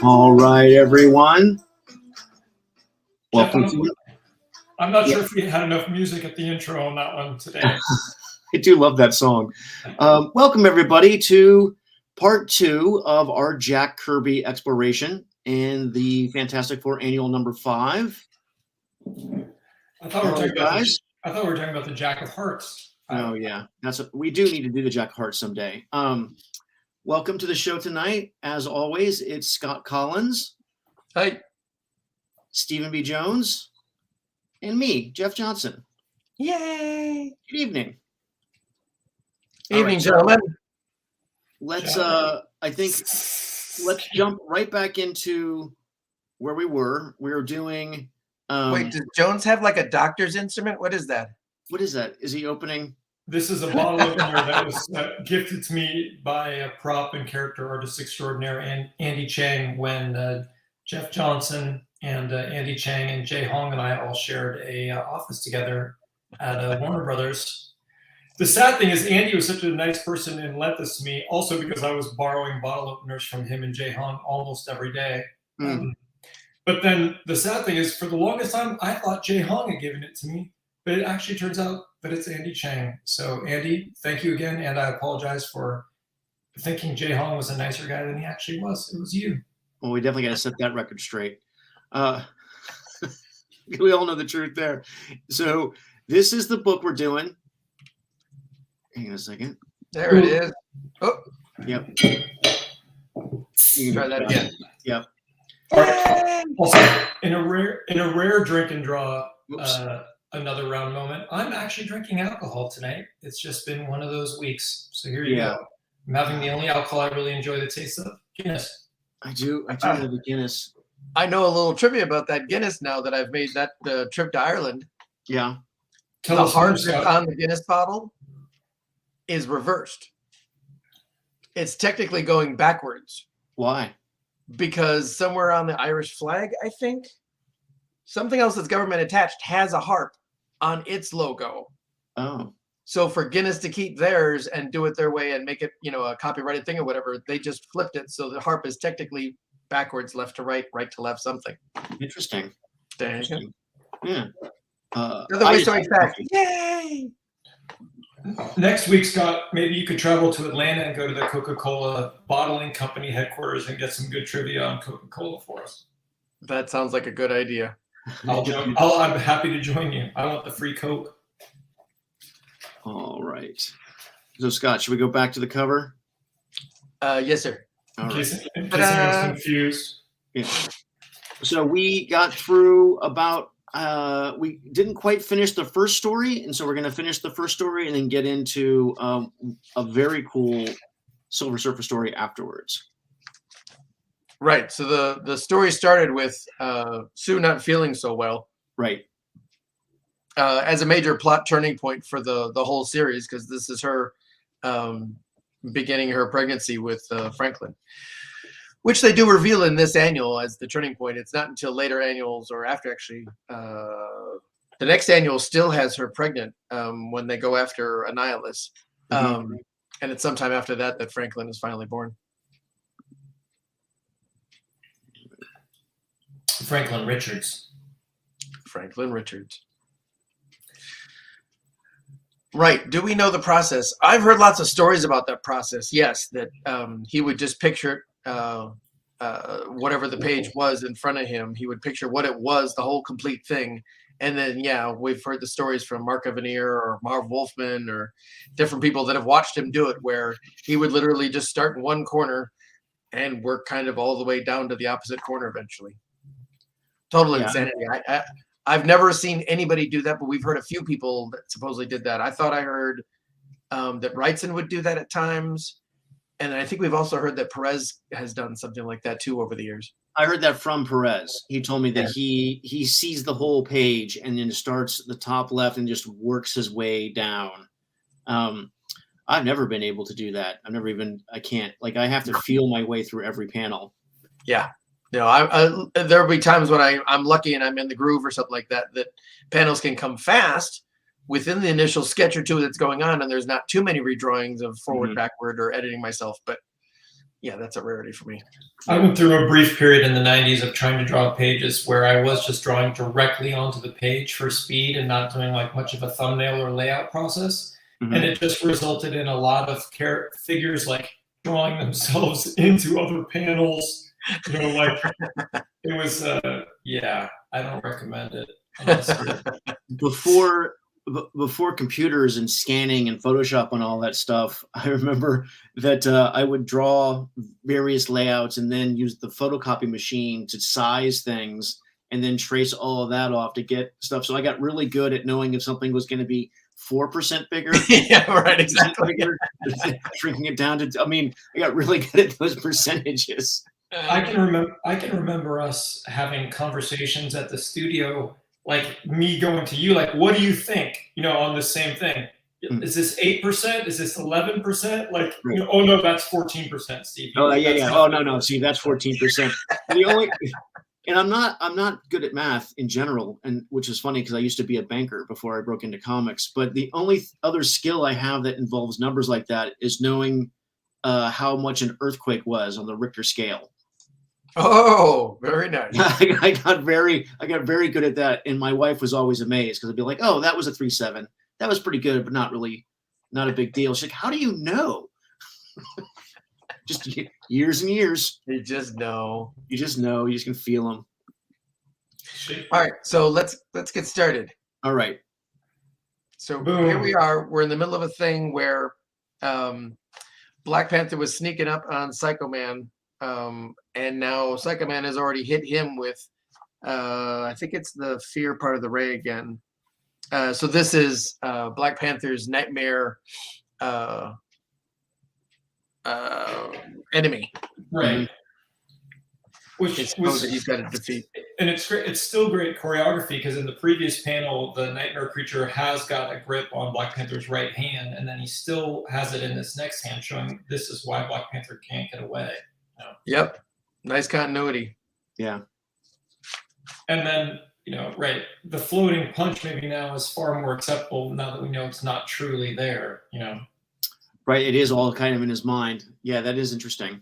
All right, everyone. Welcome Jeff, I'm not sure if we had enough music at the intro on that one today. I do love that song. Welcome, everybody, to part 2 of our Jack Kirby exploration in the Fantastic Four Annual number 5. I thought we were talking about the Jack of Hearts. Oh, yeah. We do need to do the Jack of Hearts someday. Welcome to the show tonight. As always, it's Scott Kolins. Hi. Stephen B. Jones. And me, Jeff Johnson. Yay! Good evening. Evening, gentlemen. Let's jump right back into where we were. We were doing. Wait, does Jones have like a doctor's instrument? What is that? What is that? Is he opening? This is a bottle opener that was gifted to me by a prop and character artist extraordinaire, Andy Chang, when Jeff Johnson and Andy Chang and Jay Hong and I all shared a office together at Warner Brothers. The sad thing is Andy was such a nice person and lent this to me, also because I was borrowing bottle openers from him and Jay Hong almost every day. But then the sad thing is, for the longest time, I thought Jay Hong had given it to me, but it actually turns out that it's Andy Chang. So Andy, thank you again, and I apologize for thinking Jay Hong was a nicer guy than he actually was. It was you. Well, we definitely got to set that record straight. We all know the truth there. So this is the book we're doing. Hang on a second. There it is. Oh, yep. Try that again. Yep. Also, in a rare drink and draw another round moment, I'm actually drinking alcohol tonight. It's just been one of those weeks. So here you go. I'm having the only alcohol I really enjoy the taste of, Guinness. I do love the Guinness. I know a little trivia about that Guinness now that I've made that trip to Ireland. Yeah. The heart on the Guinness bottle is reversed. It's technically going backwards. Why? Because somewhere on the Irish flag, I think, something else that's government attached has a harp on its logo. Oh. So for Guinness to keep theirs and do it their way and make it, a copyrighted thing or whatever, they just flipped it. So the harp is technically backwards, left to right, right to left, something. Interesting. Interesting. Yeah. Another way so fact. Yay! Next week, Scott, maybe you could travel to Atlanta and go to the Coca-Cola bottling company headquarters and get some good trivia on Coca-Cola for us. That sounds like a good idea. I'm happy to join you. I want the free Coke. All right. So, Scott, should we go back to the cover? Yes, sir. In case anyone's confused. Yeah. So we got through about we didn't quite finish the first story, and so we're going to finish the first story and then get into a very cool Silver Surfer story afterwards. Right. So the story started with Sue not feeling so well. Right. As a major plot turning point for the whole series, because this is her beginning her pregnancy with Franklin, which they do reveal in this annual as the turning point. It's not until later annuals or after, actually. The next annual still has her pregnant when they go after Annihilus. And it's sometime after that Franklin is finally born. Franklin Richards. Right. Do we know the process? I've heard lots of stories about that process. Yes, that he would just picture whatever the page was in front of him. He would picture what it was, the whole complete thing. And then, we've heard the stories from Mark Evanier or Marv Wolfman or different people that have watched him do it, where he would literally just start in one corner and work kind of all the way down to the opposite corner eventually. Total insanity. I've never seen anybody do that, but we've heard a few people that supposedly did that. I thought I heard that Wrightson would do that at times. And I think we've also heard that Perez has done something like that too over the years. I heard that from Perez. He told me that he sees the whole page and then starts at the top left and just works his way down. I've never been able to do that. I can't. Like, I have to feel my way through every panel. Yeah. There'll be times when I'm lucky and I'm in the groove or something like that panels can come fast within the initial sketch or two that's going on, and there's not too many redrawings of forward, backward, or editing myself. But yeah, that's a rarity for me. I went through a brief period in the 90s of trying to draw pages where I was just drawing directly onto the page for speed and not doing like much of a thumbnail or layout process. Mhm. And it just resulted in a lot of figures like drawing themselves into other panels. You know, like it was, yeah, I don't recommend it. Before computers and scanning and Photoshop and all that stuff, I remember that I would draw various layouts and then use the photocopy machine to size things and then trace all of that off to get stuff. So I got really good at knowing if something was going to be 4% bigger. Yeah, right, exactly. Bigger, shrinking it down to, I mean, I got really good at those percentages. I can remember us having conversations at the studio, like me going to you, like, what do you think? You know, on the same thing. Is this 8%? Is this 11%? Like, you know, oh no, that's 14%, Steve. Oh yeah. Oh no. See, that's 14%. The only, and I'm not good at math in general, and which is funny because I used to be a banker before I broke into comics. But the only other skill I have that involves numbers like that is knowing how much an earthquake was on the Richter scale. Oh, very nice. I got very good at that, and my wife was always amazed because I'd be like, "Oh, that was a 3.7. That was pretty good, but not a big deal." She's like, "How do you know?" Just years and years. You just know. You just know. You just can feel them. All right, so let's get started. All right. So here we are. We're in the middle of a thing where Black Panther was sneaking up on Psycho Man. And now Psycho Man has already hit him with, I think it's the fear part of the ray again. So this is Black Panther's nightmare enemy. Right. Which that he's got to defeat. And it's great. It's still great choreography because in the previous panel, the nightmare creature has got a grip on Black Panther's right hand, and then he still has it in this next hand, showing this is why Black Panther can't get away. You know? Yep. Nice continuity. Yeah. And then, you know, right, the floating punch maybe now is far more acceptable now that we know it's not truly there, you know. Right, it is all kind of in his mind. Yeah, that is interesting.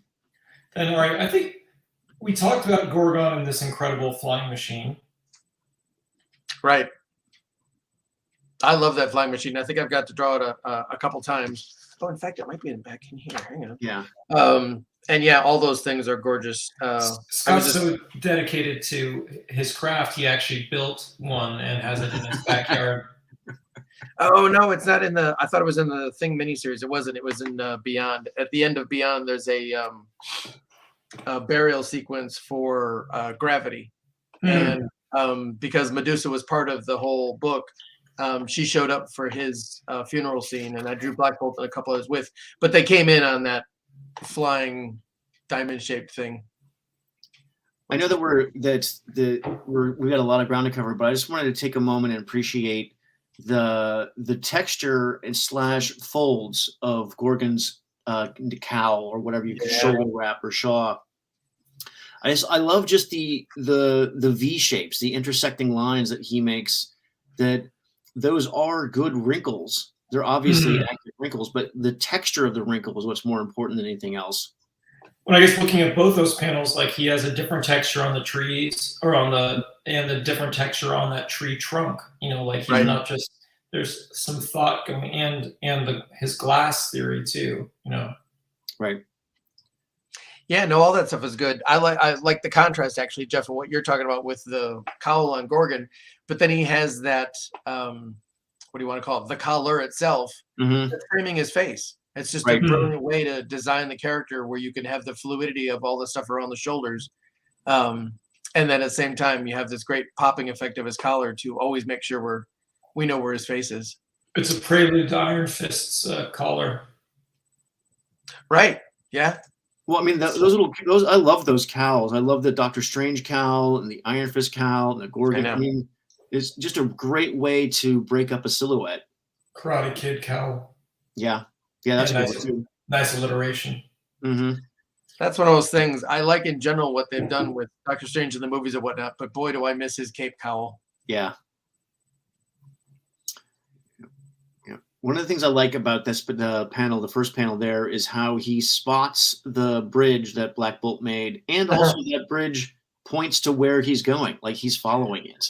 And all right, I think we talked about Gorgon and this incredible flying machine. Right. I love that flying machine. I think I've got to draw it a couple times. Oh, in fact, it might be back in here. Hang on. Yeah. And yeah, all those things are gorgeous. Scott's so dedicated to his craft, he actually built one and has it in his backyard. Oh no, it's not in the. I thought it was in the Thing miniseries. It wasn't. It was in Beyond. At the end of Beyond, there's a burial sequence for Gravity, and because Medusa was part of the whole book, she showed up for his funeral scene, and I drew Black Bolt and a couple others with. But they came in on that flying diamond-shaped thing. I know that we got a lot of ground to cover, but I just wanted to take a moment and appreciate the texture and / folds of Gorgon's cowl or whatever you call shoulder wrap or shaw. I love just the V shapes, the intersecting lines that he makes. That those are good wrinkles. They're obviously accurate wrinkles, but the texture of the wrinkle is what's more important than anything else. Well, I guess looking at both those panels, like he has a different texture on the trees or and a different texture on that tree trunk. You know, like he's not just, there's some thought going and his glass theory too, you know. Right. Yeah, no, all that stuff is good. I like the contrast actually, Jeff, of what you're talking about with the cowl on Gorgon, but then he has that what do you want to call it? The collar itself that's framing his face. It's just a brilliant way to design the character where you can have the fluidity of all the stuff around the shoulders. And then at the same time, you have this great popping effect of his collar to always make sure we know where his face is. It's a prelude to Iron Fist's collar. Right. Yeah. Well, I mean, those I love those cowls. I love the Doctor Strange cowl and the Iron Fist cowl and the Gorgon. I mean, it's just a great way to break up a silhouette. Karate Kid cowl. Yeah. Yeah, that's nice. Too. Nice alliteration. That's one of those things I like in general. What they've done with Doctor Strange in the movies and whatnot, but boy, do I miss his cape cowl. Yeah. One of the things I like about this, the panel, the first panel there, is how he spots the bridge that Black Bolt made, and also that bridge points to where he's going, like he's following it.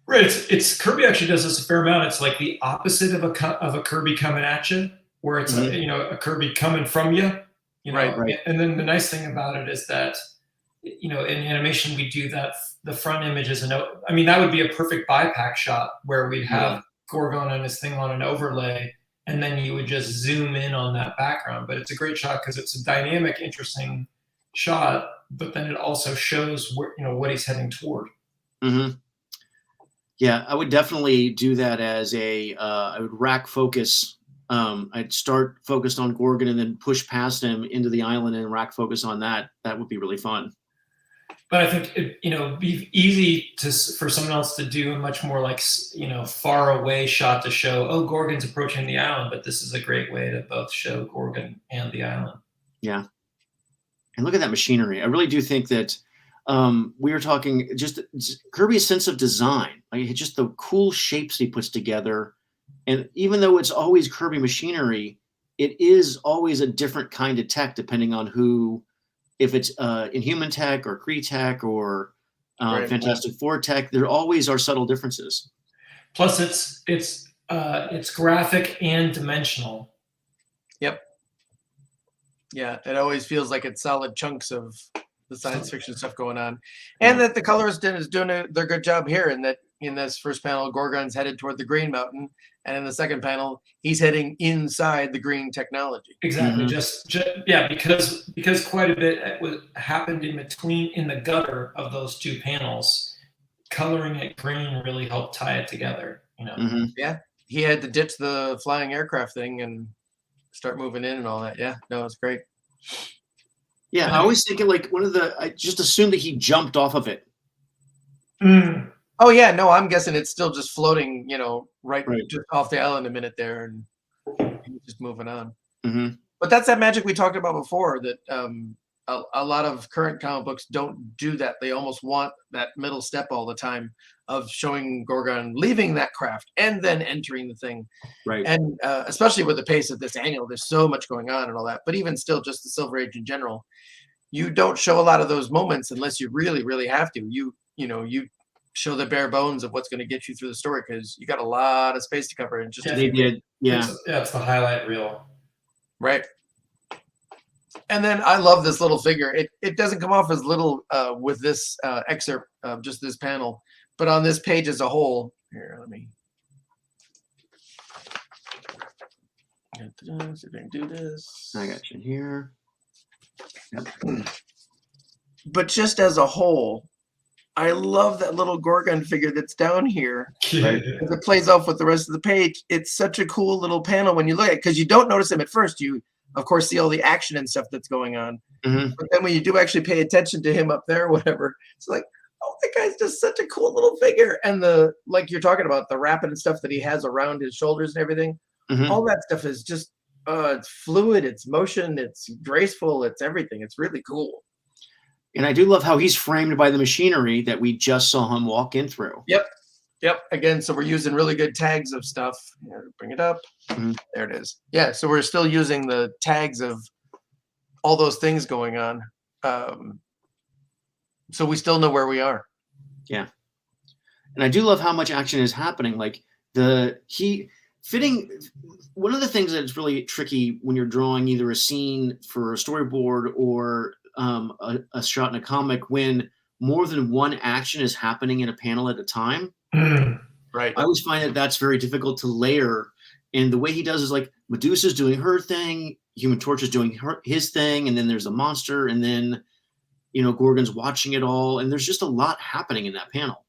Right. It's Kirby actually does this a fair amount. It's like the opposite of a Kirby coming at you, where it's a Kirby coming from you. Right. And then the nice thing about it is that in animation we do that. The front image is I mean, that would be a perfect bipack shot where we'd have Gorgon and his thing on an overlay, and then you would just zoom in on that background. But it's a great shot because it's a dynamic, interesting shot. But then it also shows where what he's heading toward. Mm-hmm. Yeah, I would definitely do that as I would rack focus. I'd start focused on Gorgon and then push past him into the island and rack focus on that. That would be really fun. But I think it'd be easy for someone else to do a much more like far away shot to show, oh, Gorgon's approaching the island. But this is a great way to both show Gorgon and the island. Yeah, and look at that machinery. I really do think that. We were talking just Kirby's sense of design, like just the cool shapes he puts together. And even though it's always Kirby machinery, it is always a different kind of tech depending on if it's Inhuman tech or Kree tech or Fantastic Four tech. There always are subtle differences. Plus, it's graphic and dimensional. Yep. Yeah, it always feels like it's solid chunks of the science fiction stuff going on, and that the colorist is doing their good job here. And that in this first panel, Gorgon's headed toward the Green Mountain, and in the second panel, he's heading inside the green technology. Exactly. Just because quite a bit happened in the gutter of those two panels. Coloring it green really helped tie it together. Yeah, he had to ditch the flying aircraft thing and start moving in and all that. Yeah, no, it's great. Yeah, I always think I just assumed that he jumped off of it. Oh yeah, no, I'm guessing it's still just floating, right. Just off the island a minute there, and he's just moving on. Mm-hmm. But that's that magic we talked about before. That a lot of current comic books don't do that. They almost want that middle step all the time of showing Gorgon leaving that craft and then entering the thing. Right. And especially with the pace of this annual, there's so much going on and all that. But even still, just the Silver Age in general, you don't show a lot of those moments unless you really, really have to. You show the bare bones of what's going to get you through the story because you got a lot of space to cover. And they did. Yeah. It's the highlight reel. Right. And then I love this little figure. It doesn't come off as little with this excerpt of just this panel, but on this page as a whole. Here, let me see if I can do this. I got you here. Yep. But just as a whole, I love that little Gorgon figure that's down here. Right. As it plays off with the rest of the page. It's such a cool little panel when you look at it, because you don't notice him at first. You, of course, see all the action and stuff that's going on. Mm-hmm. But then when you do actually pay attention to him up there or whatever, it's like, oh, that guy's just such a cool little figure. And like you're talking about, the wrapping and stuff that he has around his shoulders and everything, all that stuff is just, it's fluid, it's motion, it's graceful, it's everything. It's really cool. And I do love how he's framed by the machinery that we just saw him walk in through. Yep. Again, so we're using really good tags of stuff. Here, bring it up. Mm-hmm. There it is. Yeah, so we're still using the tags of all those things going on. So we still know where we are. Yeah. And I do love how much action is happening. Like one of the things that's really tricky when you're drawing either a scene for a storyboard or a shot in a comic, when more than one action is happening in a panel at a time. Right. I always find that that's very difficult to layer. And the way he does is like Medusa's doing her thing, Human Torch is doing his thing, and then there's a monster, and then Gorgon's watching it all, and there's just a lot happening in that panel.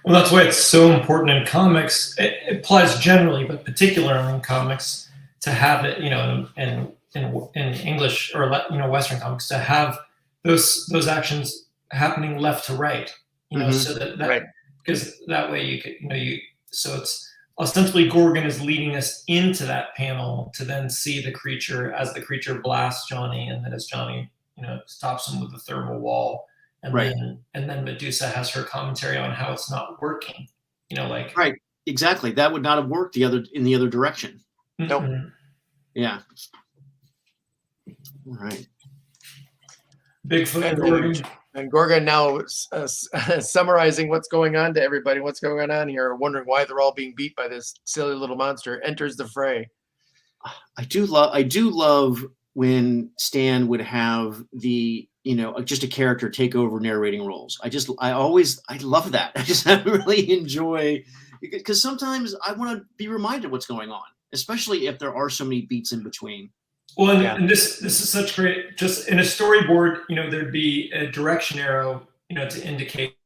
Well, that's why it's so important in comics. It applies generally, but particularly in comics, to have it, in English or Western comics, to have those actions happening left to right, so that right. Because that way you could, so it's ostensibly Gorgon is leading us into that panel to then see the creature as the creature blasts Johnny, and then as Johnny, stops him with the thermal wall, and right. then Medusa has her commentary on how it's not working, right, exactly. That would not have worked in the other direction. Nope. Yeah. All right. Bigfoot and Gorgon. And Gorgon now summarizing what's going on to everybody, what's going on here, wondering why they're all being beat by this silly little monster, enters the fray. I do love when Stan would have the, just a character take over narrating roles. I love that. I really enjoy, because sometimes I want to be reminded what's going on, especially if there are so many beats in between. Well, and this is such great. Just in a storyboard, there'd be a direction arrow, to indicate,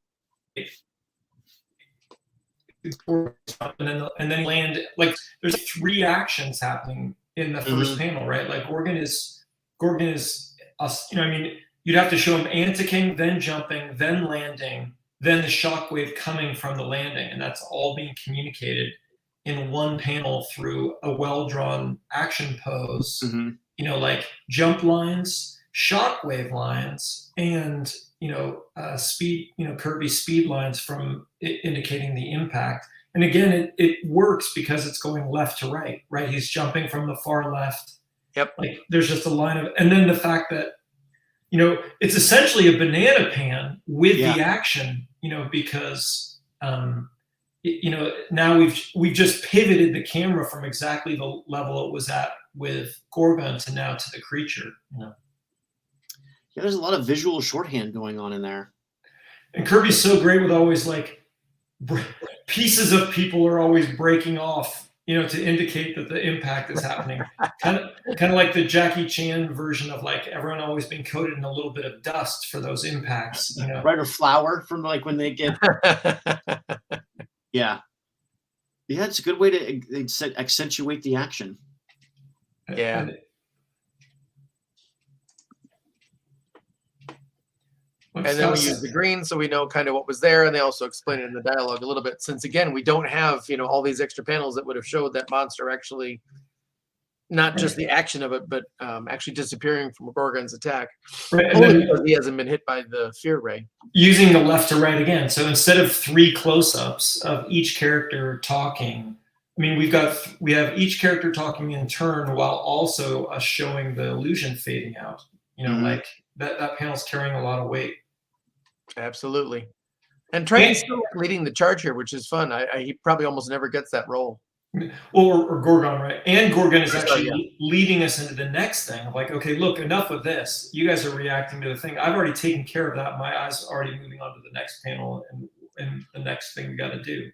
and then land. Like there's 3 actions happening in the first panel, right? Like Gorgon is, you'd have to show him anticing, then jumping, then landing, then the shockwave coming from the landing, and that's all being communicated in one panel through a well-drawn action pose. Like jump lines, shockwave lines, and speed, Kirby speed lines from indicating the impact. And again, it works because it's going left to right. He's jumping from the far left. Yep. Like there's just a line of, and then the fact that it's essentially a banana pan with the action. Because now we've just pivoted the camera from exactly the level it was at with Gorgon to now to the creature. Yeah, there's a lot of visual shorthand going on in there. And Kirby's so great with always like pieces of people are always breaking off, to indicate that the impact is happening. kind of like the Jackie Chan version of like everyone always being coated in a little bit of dust for those impacts. Right, or flour from like when they get. Yeah, it's a good way to accentuate the action. Yeah. And then we use the green so we know kind of what was there, and they also explain it in the dialogue a little bit, since again we don't have all these extra panels that would have showed that monster actually, not just the action of it, but actually disappearing from Gorgon's attack. Right, only because he hasn't been hit by the fear ray. Using the left to right again, so instead of 3 close-ups of each character talking, we have each character talking in turn while also us showing the illusion fading out. Like that panel's carrying a lot of weight. Absolutely. And Triton's still leading the charge here, which is fun. He probably almost never gets that role. Or Gorgon, right? And Gorgon is actually leading us into the next thing. Like, okay, look, enough of this. You guys are reacting to the thing. I've already taken care of that. My eyes are already moving on to the next panel and the next thing we got to do.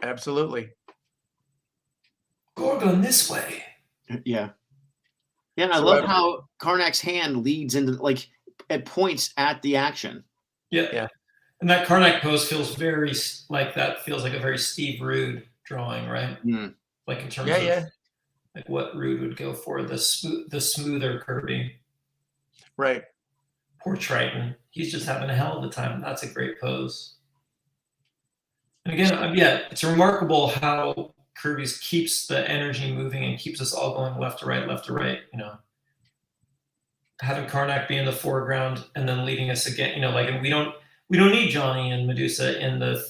Absolutely. Gorgon this way. Yeah. Yeah, and I love how Karnak's hand leads into, like, it points at the action. Yeah. And that Karnak pose feels very like a very Steve Rude drawing, right? Like in terms of like what Rude would go for, the smoother Kirby. Right. Poor Triton. He's just having a hell of a time. That's a great pose. And again, it's remarkable how Kirby keeps the energy moving and keeps us all going left to right. Having Karnak be in the foreground and then leading us again. And we don't need Johnny and Medusa in the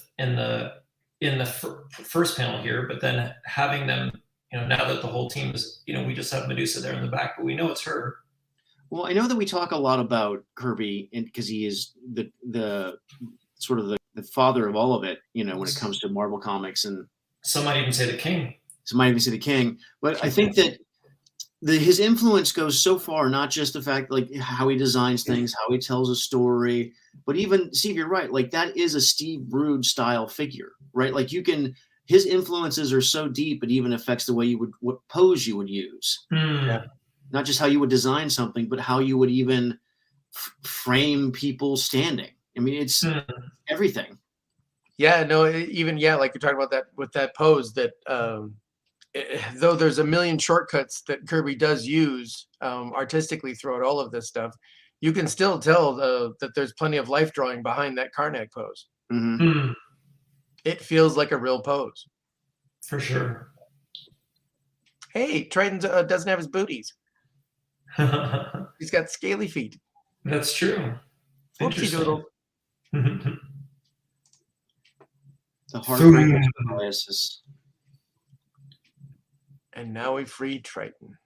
first panel here, but then having them, now that the whole team is, we just have Medusa there in the back, but we know it's her. Well, I know that we talk a lot about Kirby because he is the sort of the father of all of it, when it comes to Marvel Comics, and some might even say the king. But I think that his influence goes so far, not just the fact like how he designs things, how he tells a story, but even, Steve, you're right, like that is a Steve Rude style figure, right? Like his influences are so deep, it even affects the way what pose you would use. Yeah. Not just how you would design something, but how you would even frame people standing. It's everything. Yeah, no, even like you're talking about that with that pose, that though there's a million shortcuts that Kirby does use artistically throughout all of this stuff, you can still tell that there's plenty of life drawing behind that Karnak pose. It feels like a real pose. For sure. Hey, Triton doesn't have his booties. He's got scaly feet. That's true. Oopsie doodle. The heartbreak is. And now we freed Triton.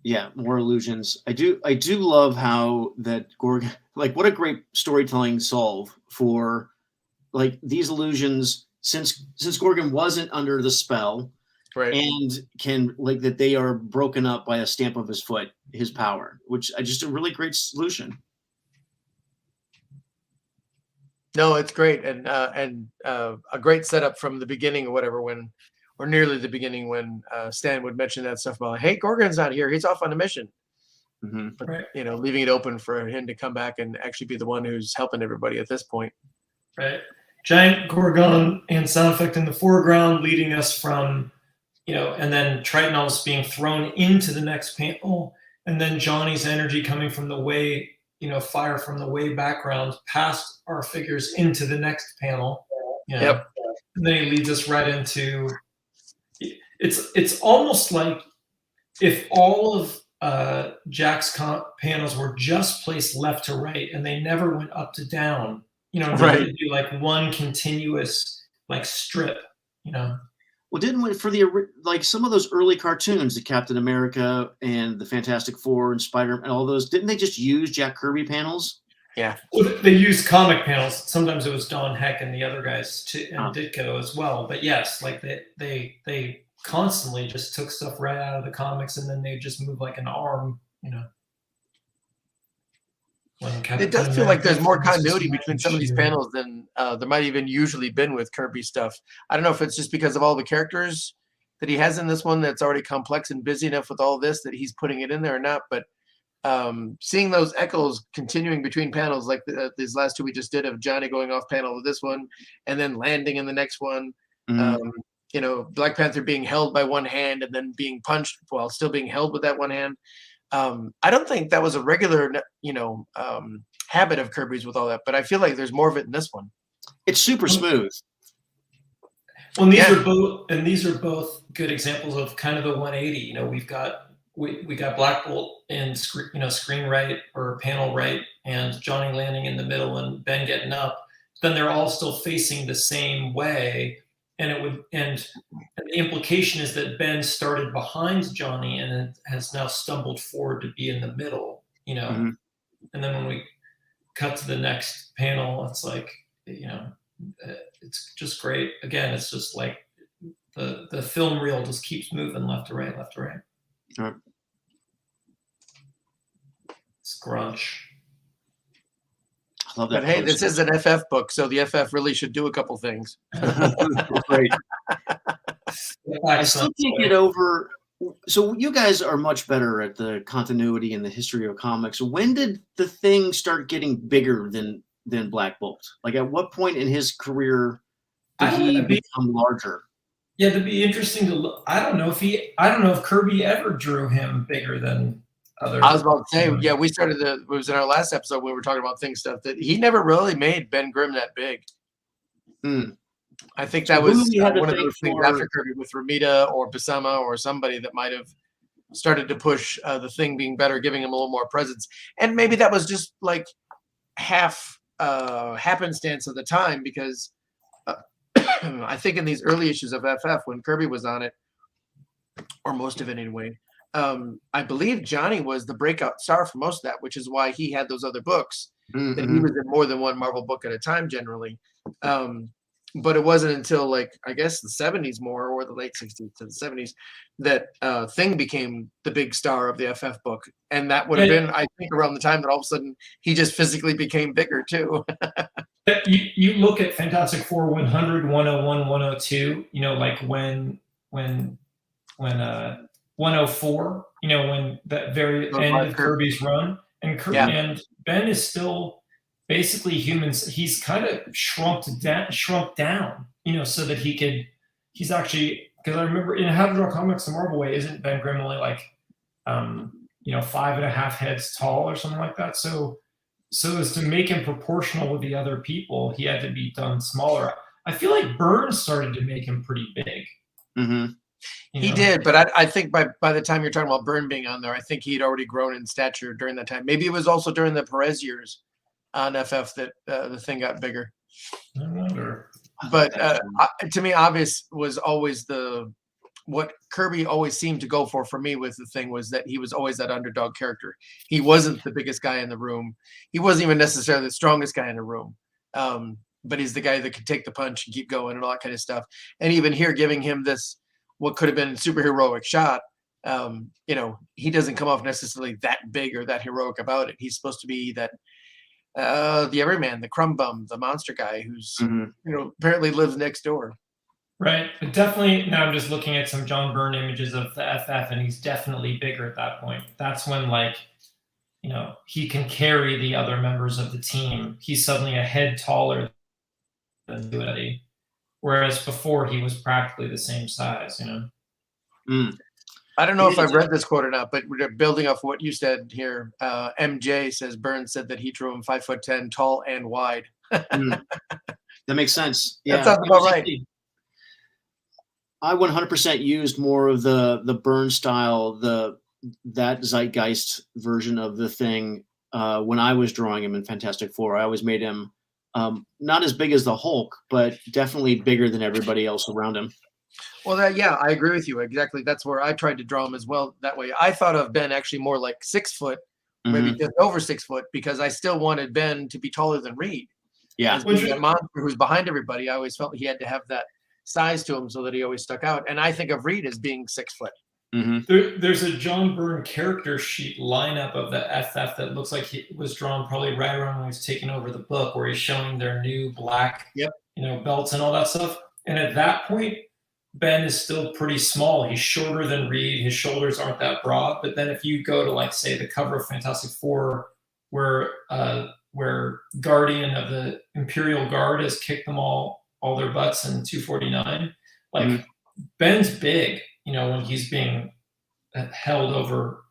Yeah, more illusions. I do love how that Gorgon, like, what a great storytelling solve for like these illusions, since Gorgon wasn't under the spell, Right. and can, like, that they are broken up by a stamp of his foot, his power, which I just a really great solution. No, it's great, and a great setup from the beginning or whatever, or nearly the beginning, when Stan would mention that stuff about, hey, Gorgon's not here, he's off on a mission. Mm-hmm. But, Right. leaving it open for him to come back and actually be the one who's helping everybody at this point. Right. Giant Gorgon and sound effect in the foreground, leading us from, and then Triton almost being thrown into the next panel, and then Johnny's energy coming from the way, fire from the way background past our figures into the next panel. Yep. And then he leads us right into. It's almost like if all of Jack's panels were just placed left to right and they never went up to down. Right. It'd be like one continuous like strip. Well, didn't we, for like some of those early cartoons, the Captain America and the Fantastic Four and Spider-Man and all those, didn't they just use Jack Kirby panels? Yeah. Well, they used comic panels. Sometimes it was Don Heck and the other guys and Ditko as well. But yes, like they constantly just took stuff right out of the comics and then they just move like an arm. It does feel like there's more continuity between some of these panels than there might even usually been with Kirby stuff. I don't know if it's just because of all the characters that he has in this one that's already complex and busy enough with all this that he's putting it in there or not. But seeing those echoes continuing between panels, like these last two we just did, of Johnny going off panel with this one and then landing in the next one. Mm-hmm. Black Panther being held by one hand and then being punched while still being held with that one hand. I don't think that was a regular, habit of Kirby's with all that, but I feel like there's more of it in this one. It's super smooth. Well, these are both good examples of kind of the 180. We've got we got Black Bolt in screen right or panel right, and Johnny landing in the middle and Ben getting up. Then they're all still facing the same way. And the implication is that Ben started behind Johnny and has now stumbled forward to be in the middle, Mm-hmm. And then when we cut to the next panel, it's like, it's just great. Again, it's just like the film reel just keeps moving left to right, left to right. All right. It's grunge. I love that. But hey, this is an FF book, so the FF really should do a couple things. Great. I still can't get over. So you guys are much better at the continuity and the history of comics. When did the Thing start getting bigger than Black Bolt? Like, at what point in his career did he become larger? Yeah, it'd be interesting to look. I don't know if Kirby ever drew him bigger than others. I was about to say, yeah, we started it was in our last episode when we were talking about Thing stuff, that he never really made Ben Grimm that big. I think that was one of those things after Kirby with Ramita or Buscema or somebody that might have started to push the Thing being better, giving him a little more presence. And maybe that was just like half happenstance of the time, because I think in these early issues of FF, when Kirby was on it, or most of it anyway, I believe Johnny was the breakout star for most of that, which is why he had those other books. Mm-hmm. That he was in more than one Marvel book at a time generally. But it wasn't until, like, I guess the 70s more, or the late 60s to the 70s, that Thing became the big star of the FF book. And that would have been, I think, around the time that all of a sudden he just physically became bigger too. You look at Fantastic Four 100, 101, 102, like when 104, when that very end of Kirby's run, and Ben is still basically humans. He's kind of shrunk down, so that he's actually, because I remember in How to Draw Comics the Marvel Way, isn't Ben Grimm only like 5.5 heads tall or something like that? So as to make him proportional with the other people, he had to be done smaller. I feel like Byrne started to make him pretty big. Mm-hmm. He did, but I think by the time you're talking about Byrne being on there, I think he'd already grown in stature during that time. Maybe it was also during the Perez years on FF that the Thing got bigger. I wonder. But to me, obvious was always the what Kirby always seemed to go for me with the thing was that he was always that underdog character. He wasn't the biggest guy in the room. He wasn't even necessarily the strongest guy in the room. But he's the guy that could take the punch and keep going and all that kind of stuff. And even here, giving him this, what could have been a superheroic shot, you know, he doesn't come off necessarily that big or that heroic about it. He's supposed to be that the everyman, the crumb bum, the monster guy who's, you know, apparently lives next door. Right. But definitely, now I'm just looking at some John Byrne images of the FF, and he's definitely bigger at that point. That's when, like, you know, he can carry the other members of the team. He's suddenly a head taller than Eddie, whereas before he was practically the same size, you know? I don't know if I've read this quote or not, but we're building off what you said here. MJ says Byrne said that he drew him 5'10", tall and wide. That makes sense. Yeah, that sounds about right. I 100% used more of the Byrne style, that zeitgeist version of the thing when I was drawing him in Fantastic Four. I always made him not as big as the Hulk, but definitely bigger than everybody else around him. Well, yeah, I agree with you. Exactly. That's where I tried to draw him as well that way. I thought of Ben actually more like 6 foot, maybe just over 6 foot, because I still wanted Ben to be taller than Reed. Yeah. As being that monster who's behind everybody, I always felt he had to have that size to him so that he always stuck out. And I think of Reed as being 6 foot. There's a John Byrne character sheet lineup of the FF that looks like he was drawn probably right around when he was taking over the book, where he's showing their new black, you know, belts and all that stuff. And at that point, Ben is still pretty small. He's shorter than Reed. His shoulders aren't that broad. But then if you go to, like, say, the cover of Fantastic Four, where Guardian of the Imperial Guard has kicked them all their butts in 249, like Ben's big, you know, when he's being held over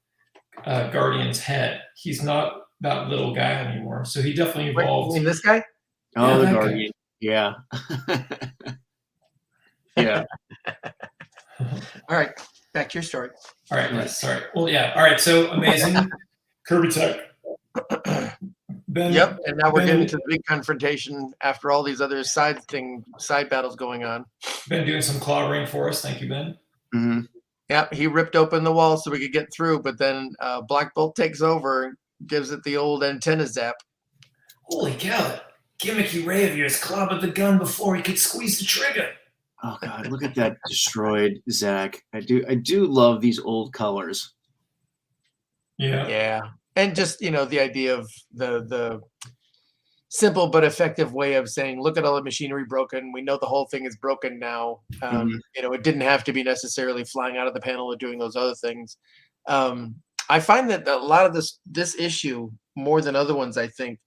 Guardian's head. He's not that little guy anymore. So he definitely evolved. Wait, you mean this guy? Oh, the Guardian. Yeah. Yeah. All right. Back to your story. All right. Sorry. Well, yeah. All right. So amazing. Kirby Tech. Ben, and now we're getting to the big confrontation after all these other side battles going on. Ben doing some clobbering for us. Thank you, Ben. Yep, he ripped open the wall so we could get through, but then Black Bolt takes over and gives it the old antenna zap. Holy cow, that gimmicky ray of yours clobbered the gun before he could squeeze the trigger. Oh God, look at that destroyed Zach. I do love these old colors. Yeah. And just, you know, the idea of the simple but effective way of saying, look at all the machinery broken. We know the whole thing is broken now. You know, it didn't have to be necessarily flying out of the panel or doing those other things. I find that a lot of this issue, more than other ones, I think,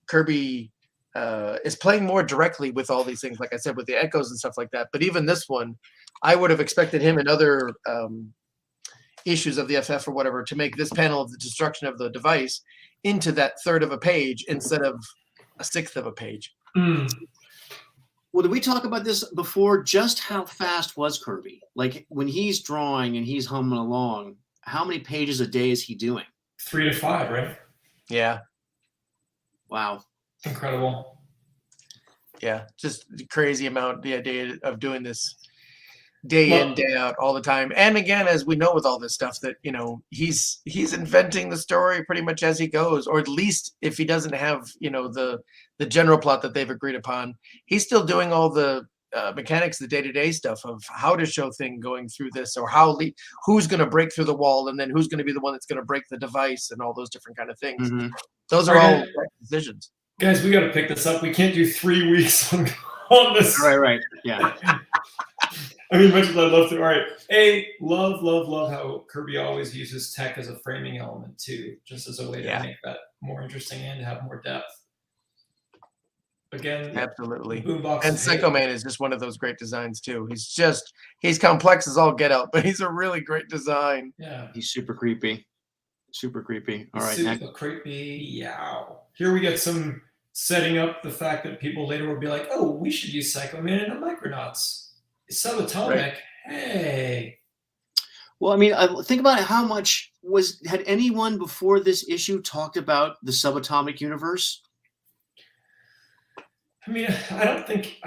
Kirby is playing more directly with all these things, like I said, with the echoes and stuff like that. But even this one, I would have expected him in other issues of the FF or whatever to make this panel of the destruction of the device into that third of a page instead of a sixth of a page. Well, did we talk about this before? Just how fast was Kirby? Like when he's drawing and he's humming along, how many pages a day is he doing? 3 to 5, right? Yeah. Wow. Incredible. Yeah, just crazy amount, the idea of doing this day in, day out, all the time. And again, as we know with all this stuff, that, you know, he's inventing the story pretty much as he goes, or at least if he doesn't have, you know, the general plot that they've agreed upon, he's still doing all the mechanics, the day-to-day stuff of how to show thing going through this, or who's going to break through the wall, and then who's going to be the one that's going to break the device, and all those different kind of things. Those are all decisions. Guys, we got to pick this up. We can't do 3 weeks on this. Right. Yeah. I mean, much as I'd love to. All right. Love how Kirby always uses tech as a framing element too, just as a way to make that more interesting and have more depth. Again, absolutely. Boondocks and Psycho Man is just one of those great designs too. He's complex as all get out, but he's a really great design. Yeah. He's super creepy. Super creepy. All right. Super creepy. Yow. Here we get some setting up the fact that people later will be like, oh, we should use Psycho Man in the Micronauts. It's subatomic. Right. Hey. Well, I mean, think about how much had anyone before this issue talked about the subatomic universe? I mean, I don't think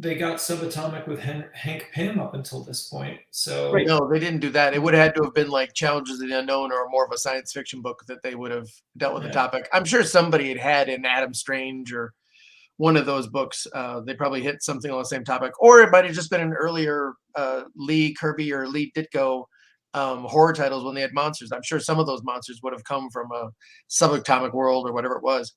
they got subatomic with Hank Pym up until this point. So Right. No, they didn't do that. It would have had to have been like Challenges of the Unknown or more of a science fiction book that they would have dealt with the topic. I'm sure somebody had in Adam Strange or one of those books. They probably hit something on the same topic, or it might have just been an earlier Lee Kirby or Lee Ditko horror titles when they had monsters. I'm sure some of those monsters would have come from a subatomic world or whatever it was.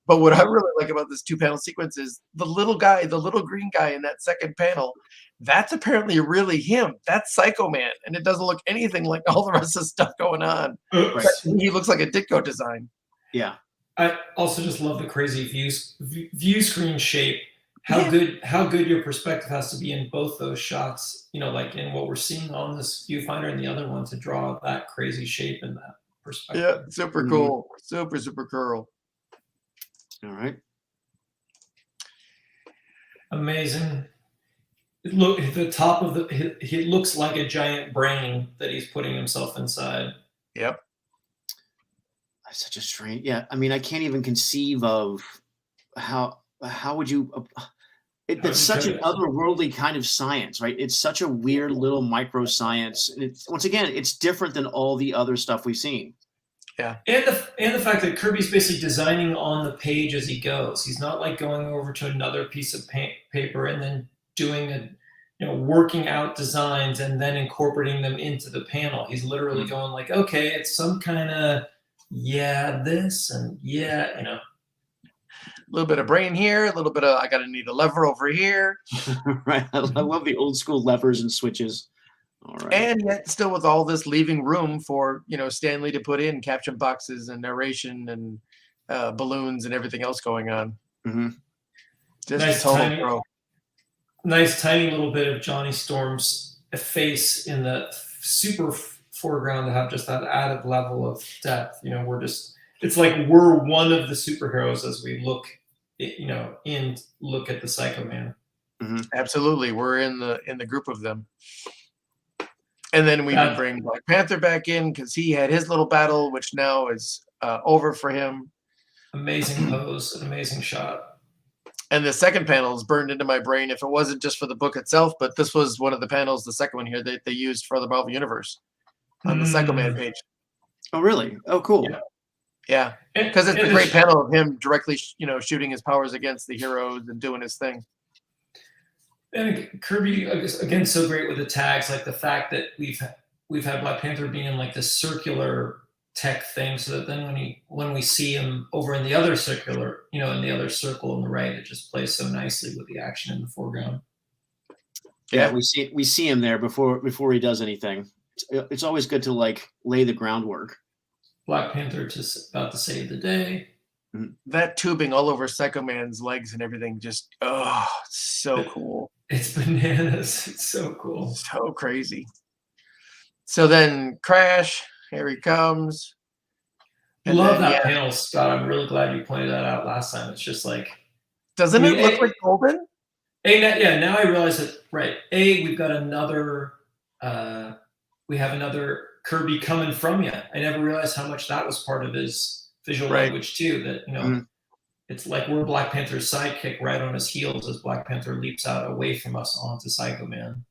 But what I really like about this 2-panel sequence is the little guy, the little green guy in that second panel. That's apparently really him. That's Psycho Man, and it doesn't look anything like all the rest of the stuff going on. Right. He looks like a Ditko design. Yeah. I also just love the crazy view screen shape. How good your perspective has to be in both those shots. You know, like in what we're seeing on this viewfinder and the other one to draw that crazy shape in that perspective. Yeah, super cool. Super cool. All right. Amazing. Look at the top of he looks like a giant brain that he's putting himself inside. Yep. That's such a strange. Yeah. I mean, I can't even conceive of how would you. It's such an otherworldly kind of science, right? It's such a weird little micro science. And it's, once again, it's different than all the other stuff we've seen. Yeah. And the fact that Kirby's basically designing on the page as he goes. He's not like going over to another piece of paper and then doing working out designs and then incorporating them into the panel. He's literally going like, okay, it's some kind of this and a little bit of brain here, a little bit of I gotta need a lever over here. Right. I love the old school levers and switches. All right. And yet still with all this leaving room for Stanley to put in caption boxes and narration and balloons and everything else going on. Mm-hmm. Just nice a total tiny, pro. Nice tiny little bit of Johnny Storm's face in the super foreground to have just that added level of depth. It's like we're one of the superheroes as we look at the Psycho Man. Mm-hmm. Absolutely, we're in the group of them. And then we bring Black Panther back in because he had his little battle, which now is over for him. Amazing pose, an amazing shot. And the second panel is burned into my brain. If it wasn't just for the book itself, but this was one of the panels, the second one here, that they used for the Marvel Universe on the Psycho Man page. Oh, really? Oh, cool. Yeah, because it's a great panel of him directly, shooting his powers against the heroes and doing his thing. And Kirby, again, so great with the tags, like the fact that we've had Black Panther being in like this circular tech thing, so that then when we see him over in the other circular, in the other circle on the right, it just plays so nicely with the action in the foreground. Yeah, we see him there before he does anything. It's always good to like lay the groundwork. Black Panther just about to save the day. That tubing all over Psycho Man's legs and everything, just so cool. It's bananas. It's so cool. So crazy. So then Crash, here he comes. I love that panel, Scott. I'm really glad you pointed that out last time. It's just like, doesn't it look like golden? Now I realize that, right. We've got another we have another Kirby coming from you. I never realized how much that was part of his visual language too, that it's like we're Black Panther's sidekick right on his heels as Black Panther leaps out away from us onto Psycho Man.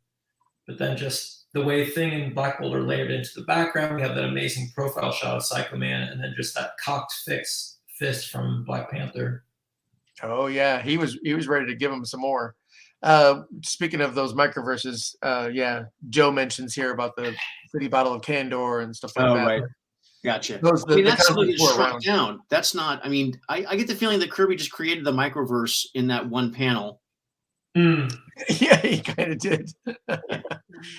But then just the way Thing and Black Bolt are layered into the background, we have that amazing profile shot of Psycho Man, and then just that cocked fist from Black Panther. Oh yeah, he was ready to give him some more. Speaking of those microverses, Joe mentions here about the city bottle of Candor and stuff like that. Right. Gotcha. That's really shrunk down. That's not. I mean, I get the feeling that Kirby just created the microverse in that one panel. Yeah, he kind of did.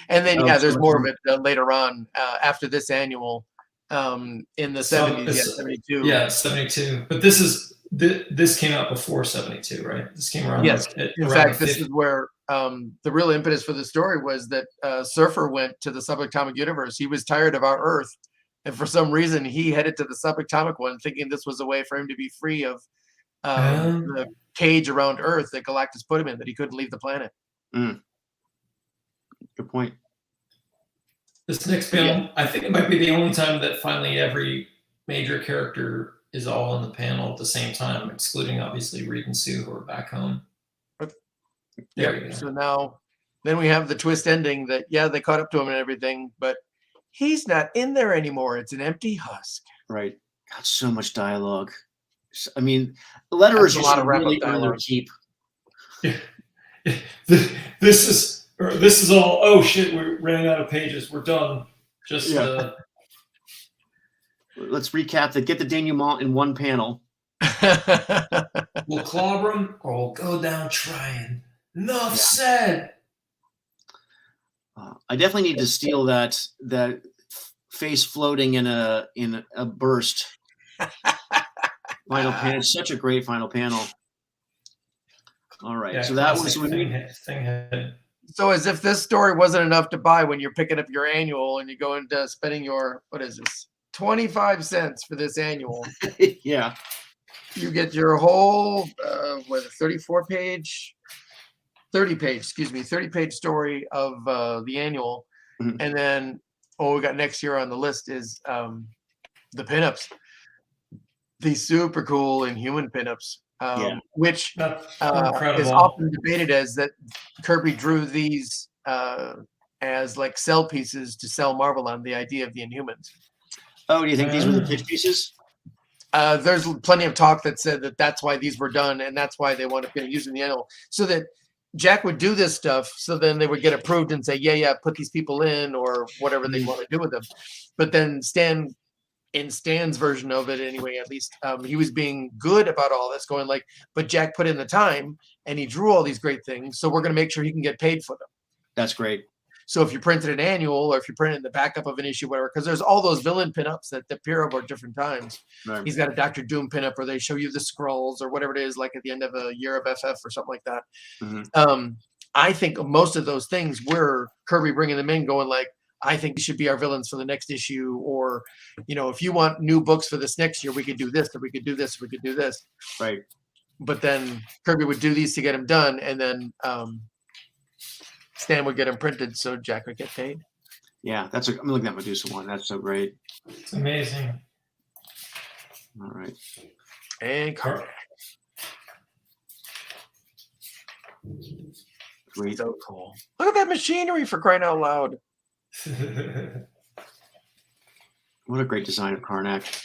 And then there's more of it later on after this annual in the 70s. 72. Yeah, 72. But this came out before 72, right? This came around. Yes. In fact, this is where the real impetus for the story was that Surfer went to the subatomic universe. He was tired of our Earth. And for some reason, he headed to the subatomic one, thinking this was a way for him to be free of the cage around Earth that Galactus put him in, that he couldn't leave the planet. Good point. This next panel, I think it might be the only time that finally every major character is all in the panel at the same time, excluding obviously Reed and Sue, who are back home. There we go. So now, then we have the twist ending that they caught up to him and everything, but he's not in there anymore. It's an empty husk. Right. Got so much dialogue. I mean, the letterers That's a used lot to of wrap-up really earn their dialogue. keep. This is all. Oh shit! We ran out of pages. We're done. Just Let's recap that. Get the denouement in one panel. we'll clobber him or we'll go down trying. Enough said. I definitely need to steal that face floating in a burst. Final panel. It's such a great final panel. All right. So that was So as if this story wasn't enough to buy when you're picking up your annual and you go into spending your, what is this, 25 cents for this annual. Yeah. You get your whole 30 page story of the annual. Mhm. And then we got next year on the list is the pinups. These super cool Inhuman pinups. Which is often debated as that Kirby drew these as like sell pieces to sell Marvel on the idea of the Inhumans. Oh, do you think these were the pitch pieces? There's plenty of talk that said that that's why these were done, and that's why they wound up getting used in the annual, so that Jack would do this stuff, so then they would get approved and say, yeah, put these people in or whatever they want to do with them. But then Stan's version of it anyway, at least he was being good about all this, going like, but Jack put in the time and he drew all these great things, so we're going to make sure he can get paid for them. That's great. So if you printed an annual or if you printed the backup of an issue, whatever, because there's all those villain pinups that appear over at different times. Right. He's got a Dr. Doom pinup where they show you the scrolls or whatever it is, like at the end of a year of FF or something like that. Mm-hmm. I think most of those things were Kirby bringing them in, going like, I think these should be our villains for the next issue, or, if you want new books for this next year, we could do this, or we could do this, or we could do this. Right. But then Kirby would do these to get them done, and then Stan would get them printed, so Jack would get paid. Yeah, I'm looking at Medusa one. That's so great. It's amazing. All right. And Karnak. Great. So cool. Look at that machinery, for crying out loud. What a great design of Karnak.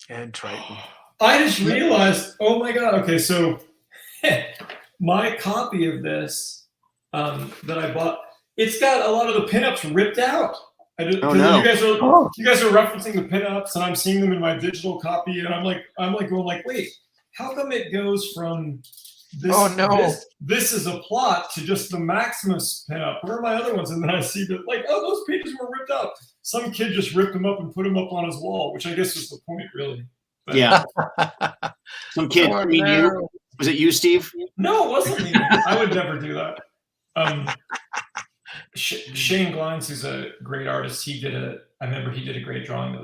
And Triton. I just realized, oh my god, okay, so my copy of this that I bought, it's got a lot of the pinups ripped out. No. You guys are referencing the pinups, and I'm seeing them in my digital copy, and I'm going like, wait, how come it goes from this is a plot to just the Maximus pinup? Where are my other ones? And then I see that those pages were ripped out. Some kid just ripped them up and put them up on his wall, which I guess was the point, really. But, yeah. Some kid. You? Was it you, Steve? No, it wasn't me. I would never do that. Shane Glines, who's a great artist, I remember he did a great drawing that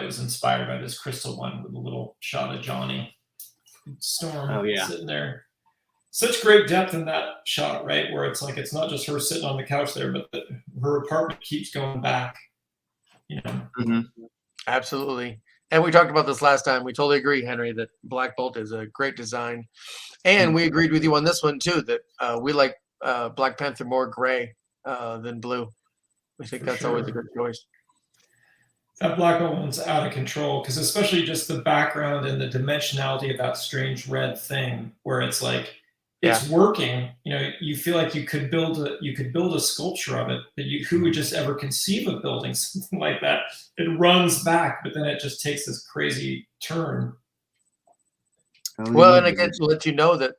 was inspired by this crystal one with a little shot of Johnny Storm sitting there. Such great depth in that shot, right? Where it's like, it's not just her sitting on the couch there, but her apartment keeps going back. Mm-hmm. Absolutely. And we talked about this last time. We totally agree, Henry, that Black Bolt is a great design. And we agreed with you on this one, too, that we like Black Panther more gray than blue. We think that's always a good choice. That black one's out of control, because especially just the background and the dimensionality of that strange red thing, where it's like it's working. You feel like you could build a sculpture of it, but who would just ever conceive of building something like that? It runs back, but then it just takes this crazy turn. Well, and again, to let you know that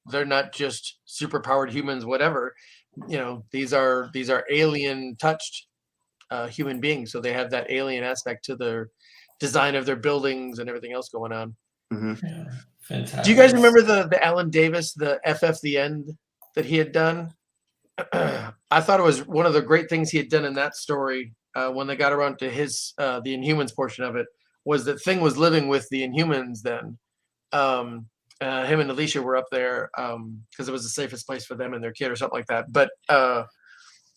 they're not just superpowered humans, whatever. These are alien touched human beings, so they have that alien aspect to their design of their buildings and everything else going on. Mm-hmm. Yeah, fantastic. Do you guys remember the Alan Davis, the FF the End that he had done? I thought it was one of the great things he had done in that story when they got around to his the Inhumans portion of it, was that Thing was living with the Inhumans then. Him and Alicia were up there because it was the safest place for them and their kid or something like that. But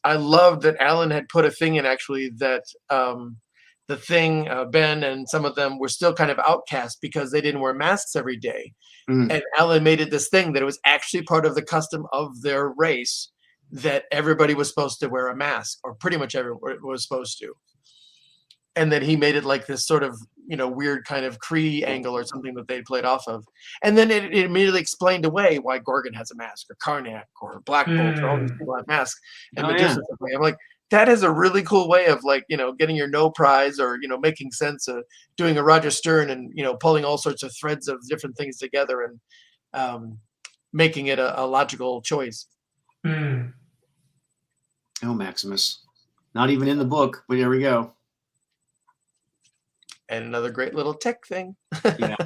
I loved that Alan had put a thing in actually that the Thing, Ben, and some of them were still kind of outcast because they didn't wear masks every day. And Alan made it this thing that it was actually part of the custom of their race that everybody was supposed to wear a mask, or pretty much everyone was supposed to. And then he made it like this sort of, weird kind of Kree angle or something that they played off of. And then it immediately explained away why Gorgon has a mask, or Karnak, or Black Bolt, or all these people have masks. And Medusa, I'm like, that is a really cool way of like, getting your no prize, or, making sense of doing a Roger Stern and, pulling all sorts of threads of different things together and making it a logical choice. Oh, Maximus. Not even in the book, but there we go. And another great little tech thing. Yeah.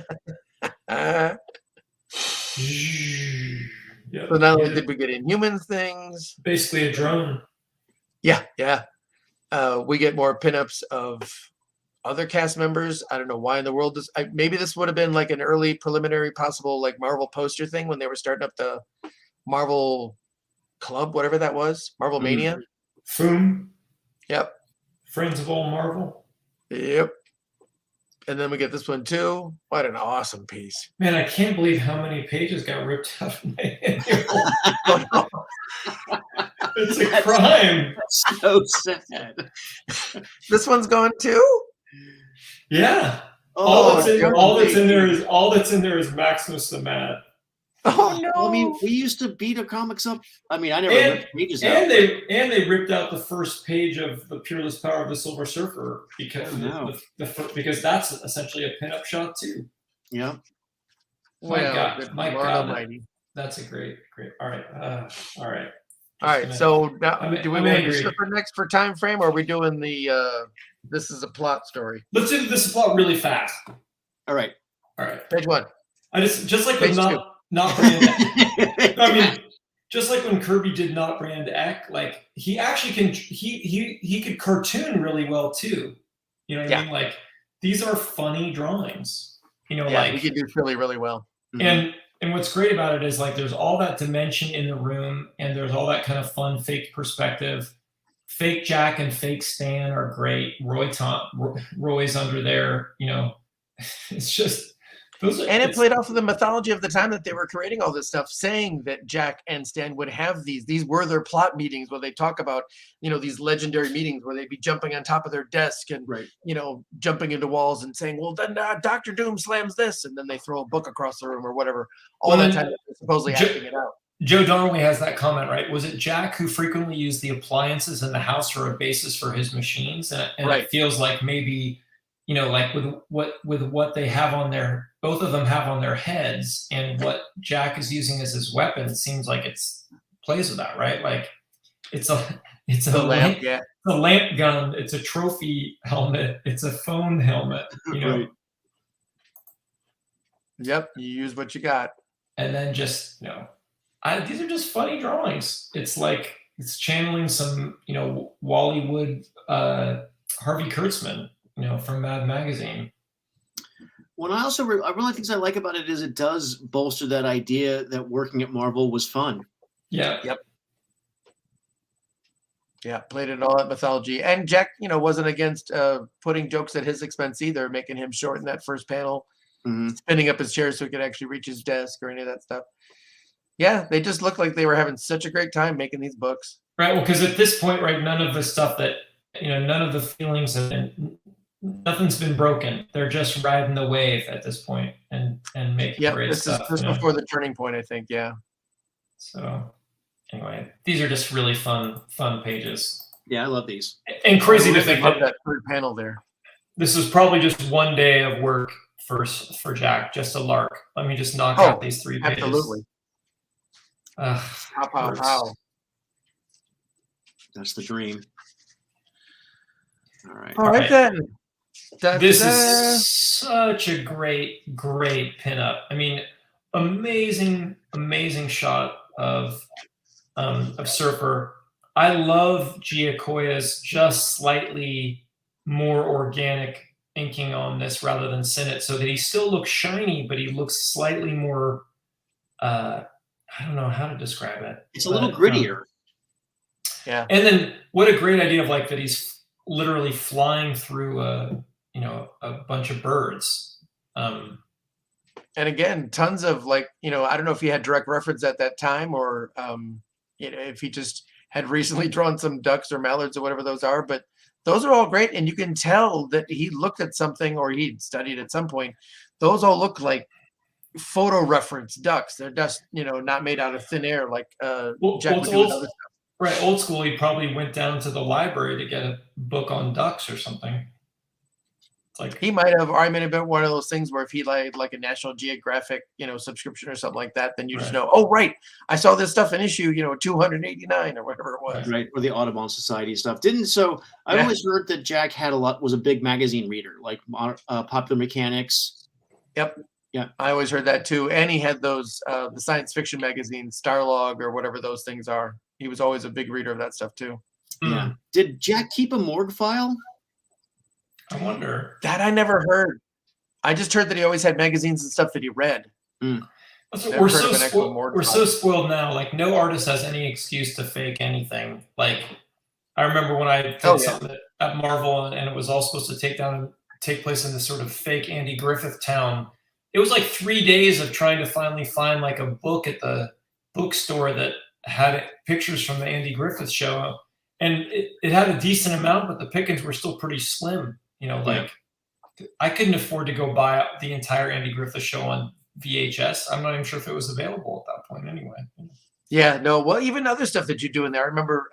So not only did we get Inhumans things. Basically a drone. Yeah. We get more pinups of other cast members. I don't know why in the world this. Maybe this would have been like an early preliminary possible like Marvel poster thing when they were starting up the Marvel Club, whatever that was. Marvel Mania. Foom. Yep. Friends of All Marvel. Yep. And then we get this one too. What an awesome piece. Man, I can't believe how many pages got ripped out of my annual. It's a crime. That's so sad. This one's gone too? Yeah. Oh, all that's in there is Maximus the Mad. Oh no! Well, I mean, we used to beat our comics up. I mean, I never ripped pages out. And they ripped out the first page of the Peerless Power of the Silver Surfer because because that's essentially a pinup shot too. Yeah. My God, that's a great. All right. So now, do we want to do Surfer next for time frame, or are we doing the? This is a plot story. Let's do this plot really fast. All right. Page 1. I just like with not brand. I mean, just like when Kirby did not brand Eck, like he actually can. He could cartoon really well too. You know what I mean? Like these are funny drawings. Like he can do really well. And what's great about it is like there's all that dimension in the room, and there's all that kind of fun fake perspective. Fake Jack and fake Stan are great. Roy's under there. It's just. It played off of the mythology of the time that they were creating all this stuff, saying that Jack and Stan would have these were their plot meetings where they talk about, these legendary meetings where they'd be jumping on top of their desk and, jumping into walls and saying, well, then Dr. Doom slams this. And then they throw a book across the room or whatever. All that time they're supposedly acting it out. Joe Donnelly has that comment, right? Was it Jack who frequently used the appliances in the house for a basis for his machines? And it feels like maybe, like with what they have on both of them have on their heads, and what Jack is using as his weapon, it seems like it's plays with that, right? Like it's a lamp, a lamp gun, it's a trophy helmet, it's a phone helmet, Right. Yep, you use what you got. And then just these are just funny drawings. It's like it's channeling some, Wally Wood, Harvey Kurtzman, from Mad Magazine. Well, I also one of the things I like about it is it does bolster that idea that working at Marvel was fun. Yeah. Yep. Yeah, played it all at mythology. And Jack, wasn't against putting jokes at his expense either, making him short in that first panel, spinning up his chair so he could actually reach his desk or any of that stuff. Yeah, they just looked like they were having such a great time making these books. Right. Well, because at this point, right, none of the stuff that, none of the feelings have been, nothing's been broken. They're just riding the wave at this point and making great stuff. This is just before the turning point, I think. Yeah. So anyway, these are just really fun pages. Yeah, I love these. And crazy to think that third panel there. This is probably just one day of work for Jack, just a lark. Let me just knock out these 3 pages. Absolutely. How. That's the dream. All right. All right then. This is such a great pinup. I mean, amazing shot of Surfer. I love Giacoya's just slightly more organic inking on this rather than Sinnott, so that he still looks shiny, but he looks slightly more. I don't know how to describe it. It's a little grittier. Yeah. And then what a great idea of like that he's literally flying through a bunch of birds. And again, tons of like, I don't know if he had direct reference at that time or if he just had recently drawn some ducks or mallards or whatever those are, but those are all great. And you can tell that he looked at something or he studied at some point. Those all look like photo reference ducks. They're just, not made out of thin air like Jack would do with other stuff. Right, old school, he probably went down to the library to get a book on ducks or something. Like he might have, or I mean, a bit one of those things where if he like a National Geographic, subscription or something like that, then you just know, oh right, I saw this stuff in issue, 289 or whatever it was. Right, or the Audubon Society stuff. I always heard that Jack was a big magazine reader, like Popular Mechanics. Yep. Yeah, I always heard that too. And he had those the science fiction magazines, Starlog or whatever those things are. He was always a big reader of that stuff too. Yeah. Did Jack keep a morgue file? I wonder. That I never heard. I just heard that he always had magazines and stuff that he read. We're so spoiled now. Like no artist has any excuse to fake anything. Like I remember when I did something at Marvel and it was all supposed to take place in this sort of fake Andy Griffith town. It was like 3 days of trying to finally find like a book at the bookstore that had pictures from the Andy Griffith show. And it had a decent amount, but the pickings were still pretty slim. Like I couldn't afford to go buy the entire Andy Griffith show on VHS. I'm not even sure if it was available at that point anyway. Yeah, no. Well, even other stuff that you do in there. I remember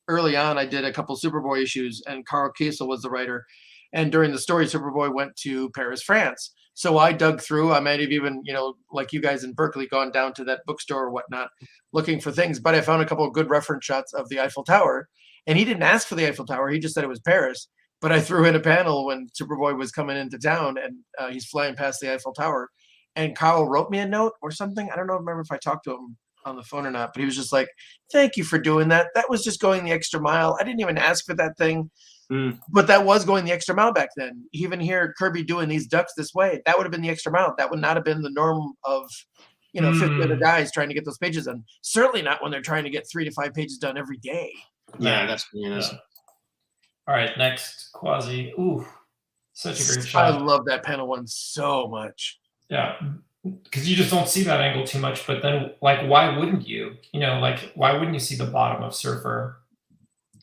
early on, I did a couple Superboy issues and Carl Kiesel was the writer. And during the story, Superboy went to Paris, France. So I dug through. I might have even, like you guys in Berkeley, gone down to that bookstore or whatnot, looking for things. But I found a couple of good reference shots of the Eiffel Tower. And he didn't ask for the Eiffel Tower. He just said it was Paris. But I threw in a panel when Superboy was coming into town and he's flying past the Eiffel Tower. And Carl wrote me a note or something. I don't remember if I talked to him on the phone or not. But he was just like, thank you for doing that. That was just going the extra mile. I didn't even ask for that thing. But that was going the extra mile back then. Even here, Kirby doing these ducks this way, that would have been the extra mile. That would not have been the norm of, 50 other guys trying to get those pages done. Certainly not when they're trying to get 3 to 5 pages done every day. Yeah, that's All right, next Quasi. Ooh, such a great shot. I love that panel one so much. Yeah, because you just don't see that angle too much. But then, like, why wouldn't you? Why wouldn't you see the bottom of Surfer?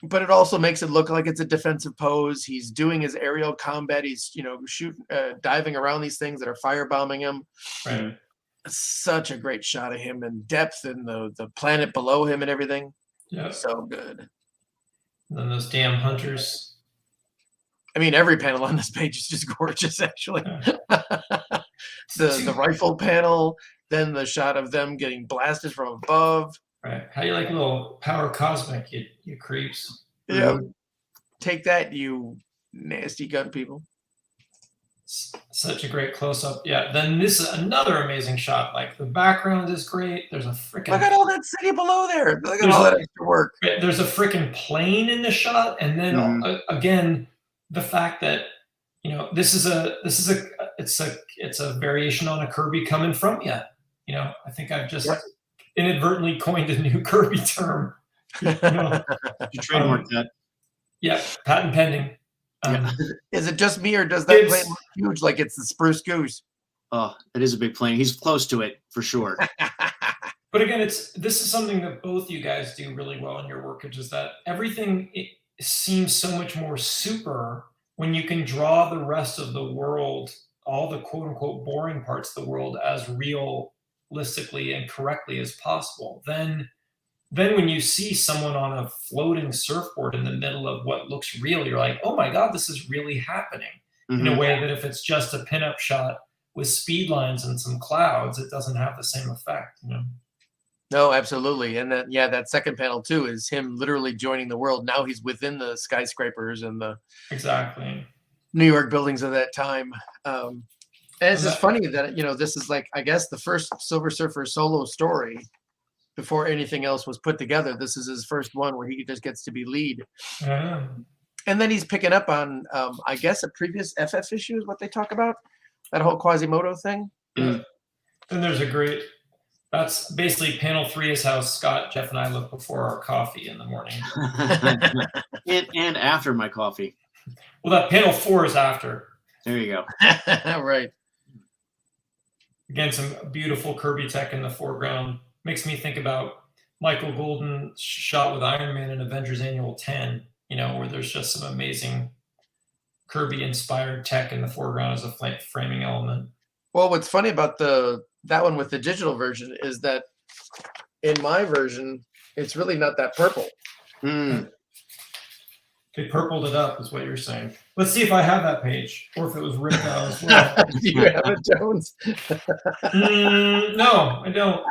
But it also makes it look like it's a defensive pose. He's doing his aerial combat. He's, shooting, diving around these things that are firebombing him. Right. Such a great shot of him in depth and the planet below him and everything. Yeah. So good. And then those damn hunters. I mean, every panel on this page is just gorgeous, actually. Yeah. the rifle panel, then the shot of them getting blasted from above. Right. How you like a little power cosmic, you creeps. Yeah. Take that, you nasty gun people. Such a great close-up. Yeah. Then this is another amazing shot. Like the background is great. There's a freaking look at all that city below there. Look at all that extra work. There's a freaking plane in the shot, and then again, the fact that it's a variation on a Kirby coming from you. I think I've just inadvertently coined a new Kirby term. You trademark that. Yeah, patent pending. Is it just me, or does that plane look huge like it's the Spruce Goose? Oh, it is a big plane. He's close to it for sure. But again, this is something that both you guys do really well in your work, which is that everything seems so much more super when you can draw the rest of the world, all the quote unquote boring parts of the world, as realistically and correctly as possible. Then when you see someone on a floating surfboard in the middle of what looks real, you're like, oh my God, this is really happening. In a way that if it's just a pinup shot with speed lines and some clouds, it doesn't have the same effect. No, absolutely. And that second panel too is him literally joining the world. Now he's within the skyscrapers and the New York buildings of that time. And it's just funny that, this is like, I guess, the first Silver Surfer solo story before anything else was put together. This is his first one where he just gets to be lead. And then he's picking up on, I guess, a previous FF issue is what they talk about. That whole Quasimodo thing. Yeah. And there's a great That's basically panel 3 is how Scott, Jeff, and I look before our coffee in the morning. and after my coffee. Well, that panel 4 is after. There you go. Right. Again, some beautiful Kirby tech in the foreground. Makes me think about Michael Golden's shot with Iron Man in Avengers Annual 10, where there's just some amazing Kirby-inspired tech in the foreground as a framing element. Well, what's funny about that one with the digital version is that in my version, it's really not that purple. They purpled it up, is what you're saying. Let's see if I have that page, or if it was ripped out as well. Do you have it, Jones? No, I don't.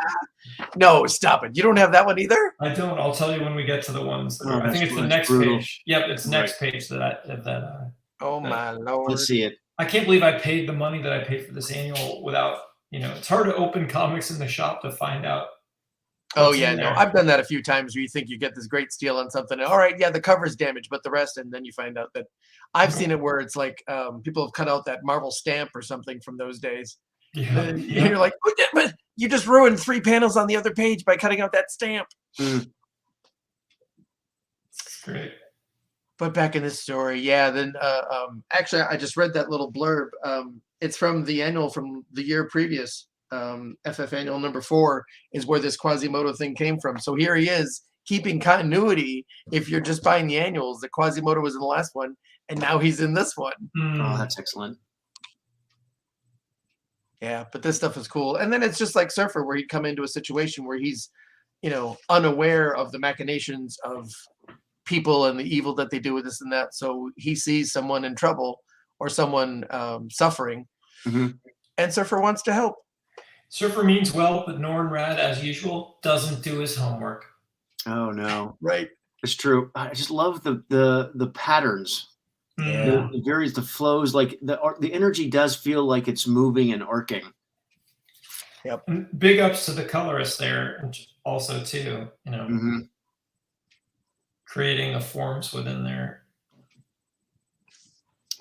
No, stop it. You don't have that one either? I don't. I'll tell you when we get to the ones. I think it's the next page. Yep, it's the next page Oh my Lord. Let's see it. I can't believe I paid the money that I paid for this annual without, it's hard to open comics in the shop to find out. Oh yeah, no, I've done that a few times where you think you get this great steal on something. All right, yeah, the cover's damaged, but the rest, and then you find out that I've seen it where it's like people have cut out that Marvel stamp or something from those days. Yeah. And you're like, but you just ruined 3 panels on the other page by cutting out that stamp. Great. But back in this story, yeah, then actually I just read that little blurb. It's from the annual from the year previous. FF annual number 4 is where this Quasimodo thing came from. So here he is keeping continuity. If you're just buying the annuals, the Quasimodo was in the last one, and now he's in this one. Oh, that's excellent. Yeah, but this stuff is cool. And then it's just like Surfer, where he'd come into a situation where he's, unaware of the machinations of people and the evil that they do with this and that. So he sees someone in trouble or someone suffering, and Surfer wants to help. Surfer means well, but Norrin Rad, as usual, doesn't do his homework. Oh no, right? It's true. I just love the patterns. Yeah, the flows, like the energy does feel like it's moving and arcing. Yep. And big ups to the colorist there, also too. Creating the forms within there.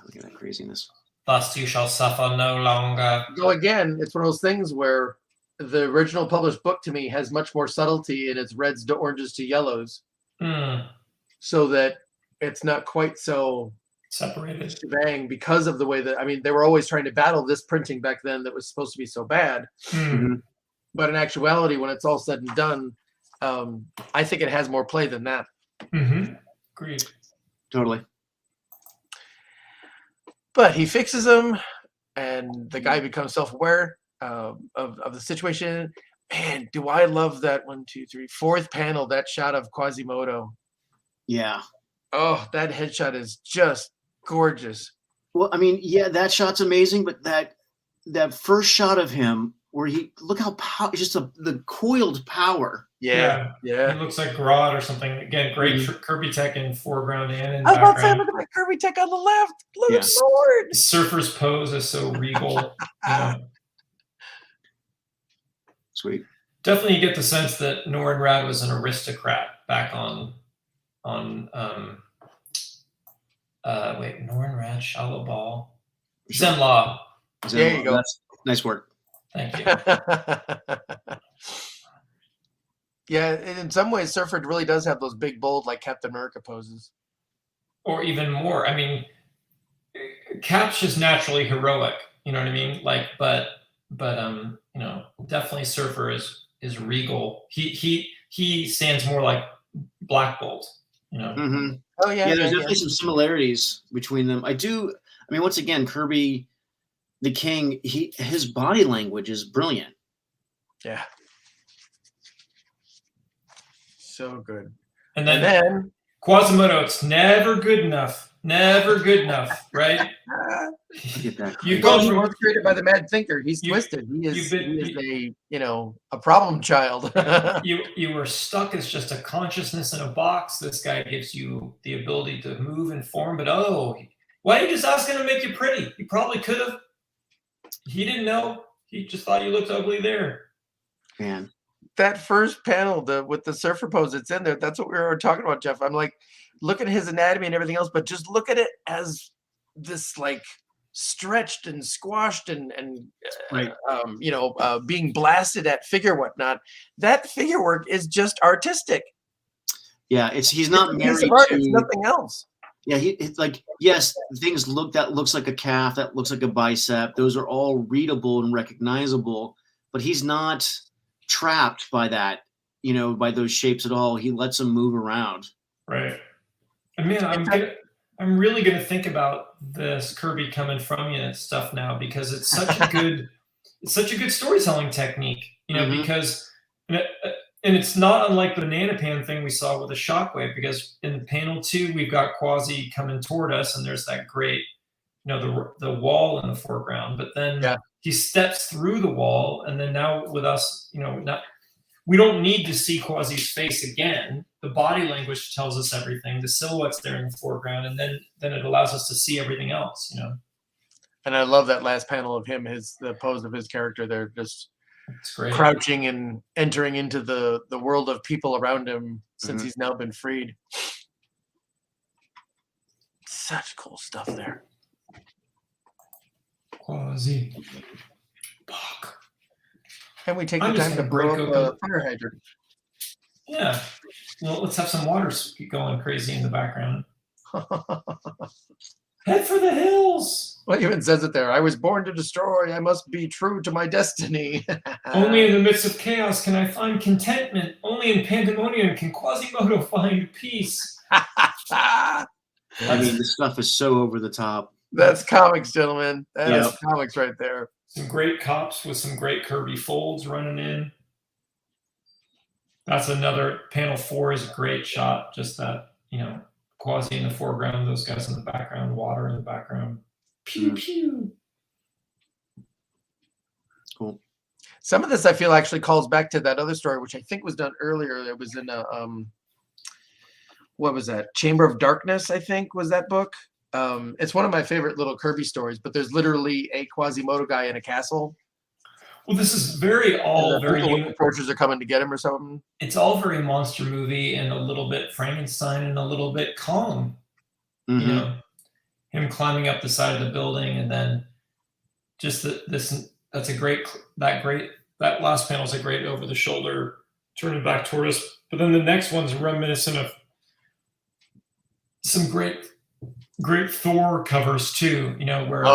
Look at that craziness. Thus you shall suffer no longer. So again, it's one of those things where the original published book to me has much more subtlety in its reds to oranges to yellows, so that it's not quite so separated shebang because of the way that, they were always trying to battle this printing back then that was supposed to be so bad. But in actuality, when it's all said and done, I think it has more play than that. Agreed. Totally. But he fixes them, and the guy becomes self-aware of the situation. Man, do I love that 4th panel, that shot of Quasimodo. Yeah. Oh, that headshot is just gorgeous. Well, yeah, that shot's amazing, but that first shot of him where look how just the coiled power. Yeah. It looks like Grodd or something. Again, great Kirby tech in foreground and in I was about to say, background. look at that Kirby tech on the left. Look at sword. Surfer's pose is so regal. Sweet. Definitely, you get the sense that Norrin Rad was an aristocrat back on Norrin Rad, Shallow Ball, Zenlaw. There you go. That's nice work. Thank you. Yeah, in some ways, Surfer really does have those big, bold, like Captain America poses. Or even more. Cap's just naturally heroic. You know what I mean? But definitely Surfer is regal. He stands more like Black Bolt. Oh yeah. There's definitely some similarities between them. Once again, Kirby, the King, his body language is brilliant. Yeah. So good. And then Quasimodo, it's never good enough. Never good enough, right? He was created by the Mad Thinker. He's twisted. He is a problem child. you were stuck as just a consciousness in a box. This guy gives you the ability to move and form, but why didn't you just ask him to make you pretty? He probably could have. He didn't know. He just thought you looked ugly there. Man. That first panel, with the Surfer pose that's in there, that's what we were talking about, Jeff. I'm like, look at his anatomy and everything else, but just look at it as this like stretched and squashed and Right. being blasted at figure whatnot. That figure work is just artistic. Yeah, he's It's not a piece of married art. to. It's nothing else. Yeah, it's like, yes, that looks like a calf, that looks like a bicep. Those are all readable and recognizable, but he's not trapped by that, by those shapes at all. He lets them move around. Right. I mean, I'm really gonna think about this Kirby coming from you and stuff now, because it's such a good storytelling technique, Mhm. because and it's not unlike the Banana Pan thing we saw with the Shockwave, because in panel 2 we've got Quasi coming toward us, and there's that great, the wall in the foreground, but then he steps through the wall, and then now with us, we don't need to see Quasi's face again. The body language tells us everything. The silhouette's there in the foreground, and then it allows us to see everything else. And I love that last panel of him, the pose of his character there, just crouching and entering into the world of people around him since he's now been freed. Such cool stuff there. Quasi. Fuck. And we take the time to break up a fire hydrant. Yeah. Well, let's have some water going crazy in the background. Head for the hills. Well, even says it there. I was born to destroy. I must be true to my destiny. Only in the midst of chaos can I find contentment. Only in pandemonium can Quasimodo find peace. I mean, this stuff is so over the top. That's comics, gentlemen. That is comics right there. Some great cops with some great Kirby folds running in. That's another, panel 4 is a great shot. Just that, Quasi in the foreground, those guys in the background, water in the background. Pew, pew. Cool. Some of this I feel actually calls back to that other story, which I think was done earlier. It was in a, what was that? Chamber of Darkness, I think, was that book. It's one of my favorite little Kirby stories, but there's literally a Quasimodo guy in a castle. Well, this is very forces are coming to get him or something. It's all very monster movie and a little bit Frankenstein and a little bit Kong. Him climbing up the side of the building, and then just that last panel is a great over the shoulder, turning back toward us. But then the next one's reminiscent of some great Thor covers too, where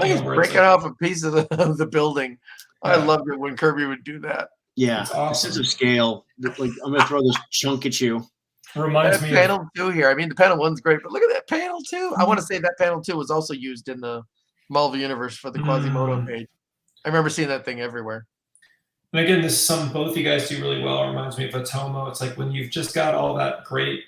he's breaking off a piece of the building. I loved it when Kirby would do that. Yeah, awesome. The sense of scale. Like, I'm gonna throw this chunk at you. Reminds me panel 2 here. I mean, the panel 1's great, but look at that panel 2. I want to say that panel 2 was also used in the Marvel Universe for the Quasimodo page. I remember seeing that thing everywhere. And again, this is something both you guys do really well. It reminds me of Atomo. It's like when you've just got all that great,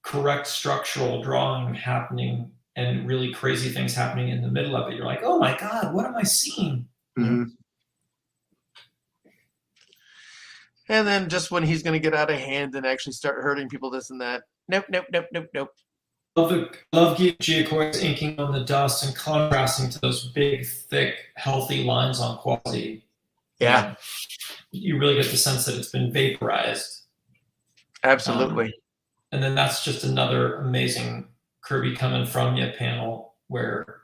correct structural drawing happening and really crazy things happening in the middle of it, you're like, oh my God, what am I seeing? Mm-hmm. And then just when he's going to get out of hand and actually start hurting people, this and that. Nope. Love Giacoy's inking on the dust and contrasting to those big, thick, healthy lines on Quasi. Yeah. You really get the sense that it's been vaporized. Absolutely. And then that's just another amazing Kirby coming from you panel where,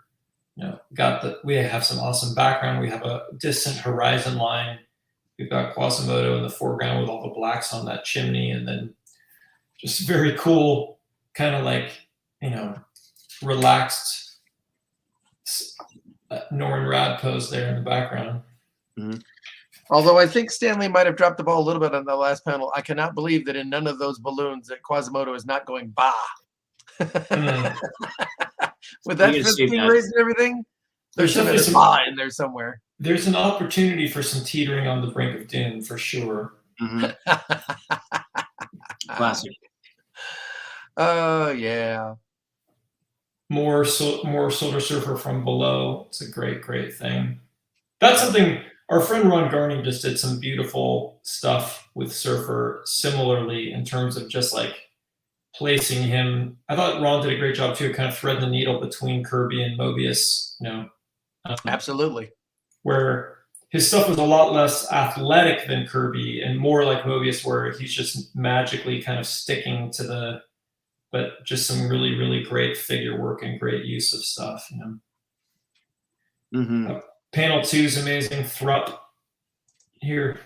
we have some awesome background. We have a distant horizon line. We've got Quasimodo in the foreground with all the blacks on that chimney, and then just very cool, kind of like, relaxed Norrin Rad pose there in the background. Mm-hmm. Although I think Stanley might have dropped the ball a little bit on the last panel. I cannot believe that in none of those balloons that Quasimodo is not going bah. With that 15 raise and everything, there's some bah in there somewhere. There's an opportunity for some teetering on the brink of doom for sure. Mm-hmm. Classic. Oh yeah. More Silver Surfer from below. It's a great thing. That's something. Our friend Ron Garney just did some beautiful stuff with Surfer similarly in terms of just like placing him. I thought Ron did a great job too, kind of threading the needle between Kirby and Mobius, Absolutely. Where his stuff was a lot less athletic than Kirby and more like Mobius, where he's just magically kind of sticking to but just some really, really great figure work and great use of stuff, Mm-hmm. Panel 2 is amazing. Thrupp here.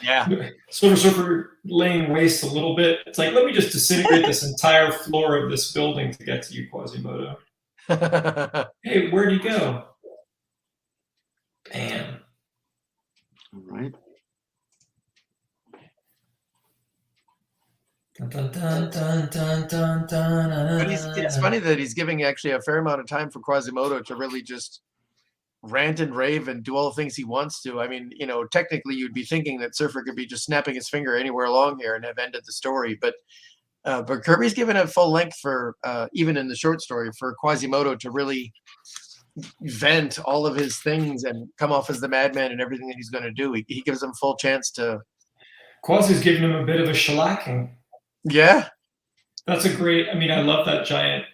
Yeah. Silver Surfer laying waste a little bit. It's like, let me just disintegrate this entire floor of this building to get to you, Quasimodo. Hey, where'd you go? Bam. All right. Dun, dun, dun, dun, dun, dun, dun, But it's funny that he's giving actually a fair amount of time for Quasimodo to really just rant and rave and do all the things he wants to. I mean, technically you'd be thinking that Surfer could be just snapping his finger anywhere along here and have ended the story. But Kirby's given it full length for, even in the short story, for Quasimodo to really vent all of his things and come off as the madman and everything that he's going to do. He gives him full chance to. Quasi's giving him a bit of a shellacking. Yeah. That's a great, I love that giant,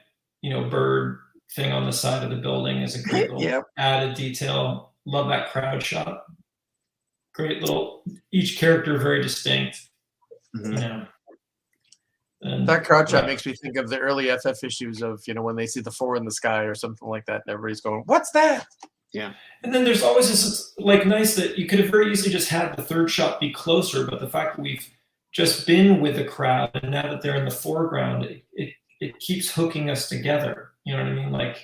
bird thing on the side of the building is a great little added detail. Love that crowd shot. Great little, each character very distinct. Mm-hmm. And that crowd shot makes me think of the early FF issues of, when they see the 4 in the sky or something like that, and everybody's going, "What's that?" Yeah. And then there's always this, nice that you could have very easily just had the third shot be closer, but the fact that we've just been with the crowd and now that they're in the foreground, it keeps hooking us together. You know what I mean?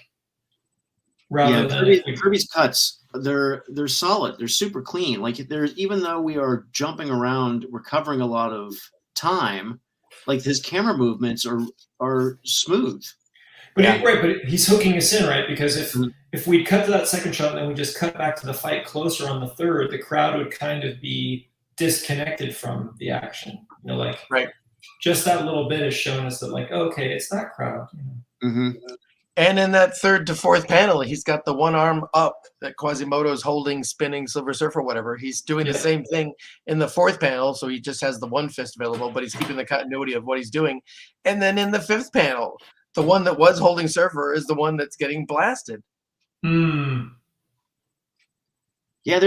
Rather than Kirby's cuts, they're solid. They're super clean. Even though we are jumping around, we're covering a lot of time. His camera movements are smooth. But but he's hooking us in, right? Because if we cut to that second shot and then we just cut back to the fight closer on the third, the crowd would kind of be disconnected from the action. Right. Just that little bit has shown us that, okay, it's that crowd. Mm-hmm. And in that third to fourth panel, he's got the one arm up that Quasimodo's holding, spinning Silver Surfer, whatever. He's doing the same thing in the fourth panel, so he just has the one fist available, but he's keeping the continuity of what he's doing. And then in the fifth panel, the one that was holding Surfer is the one that's getting blasted. Yeah,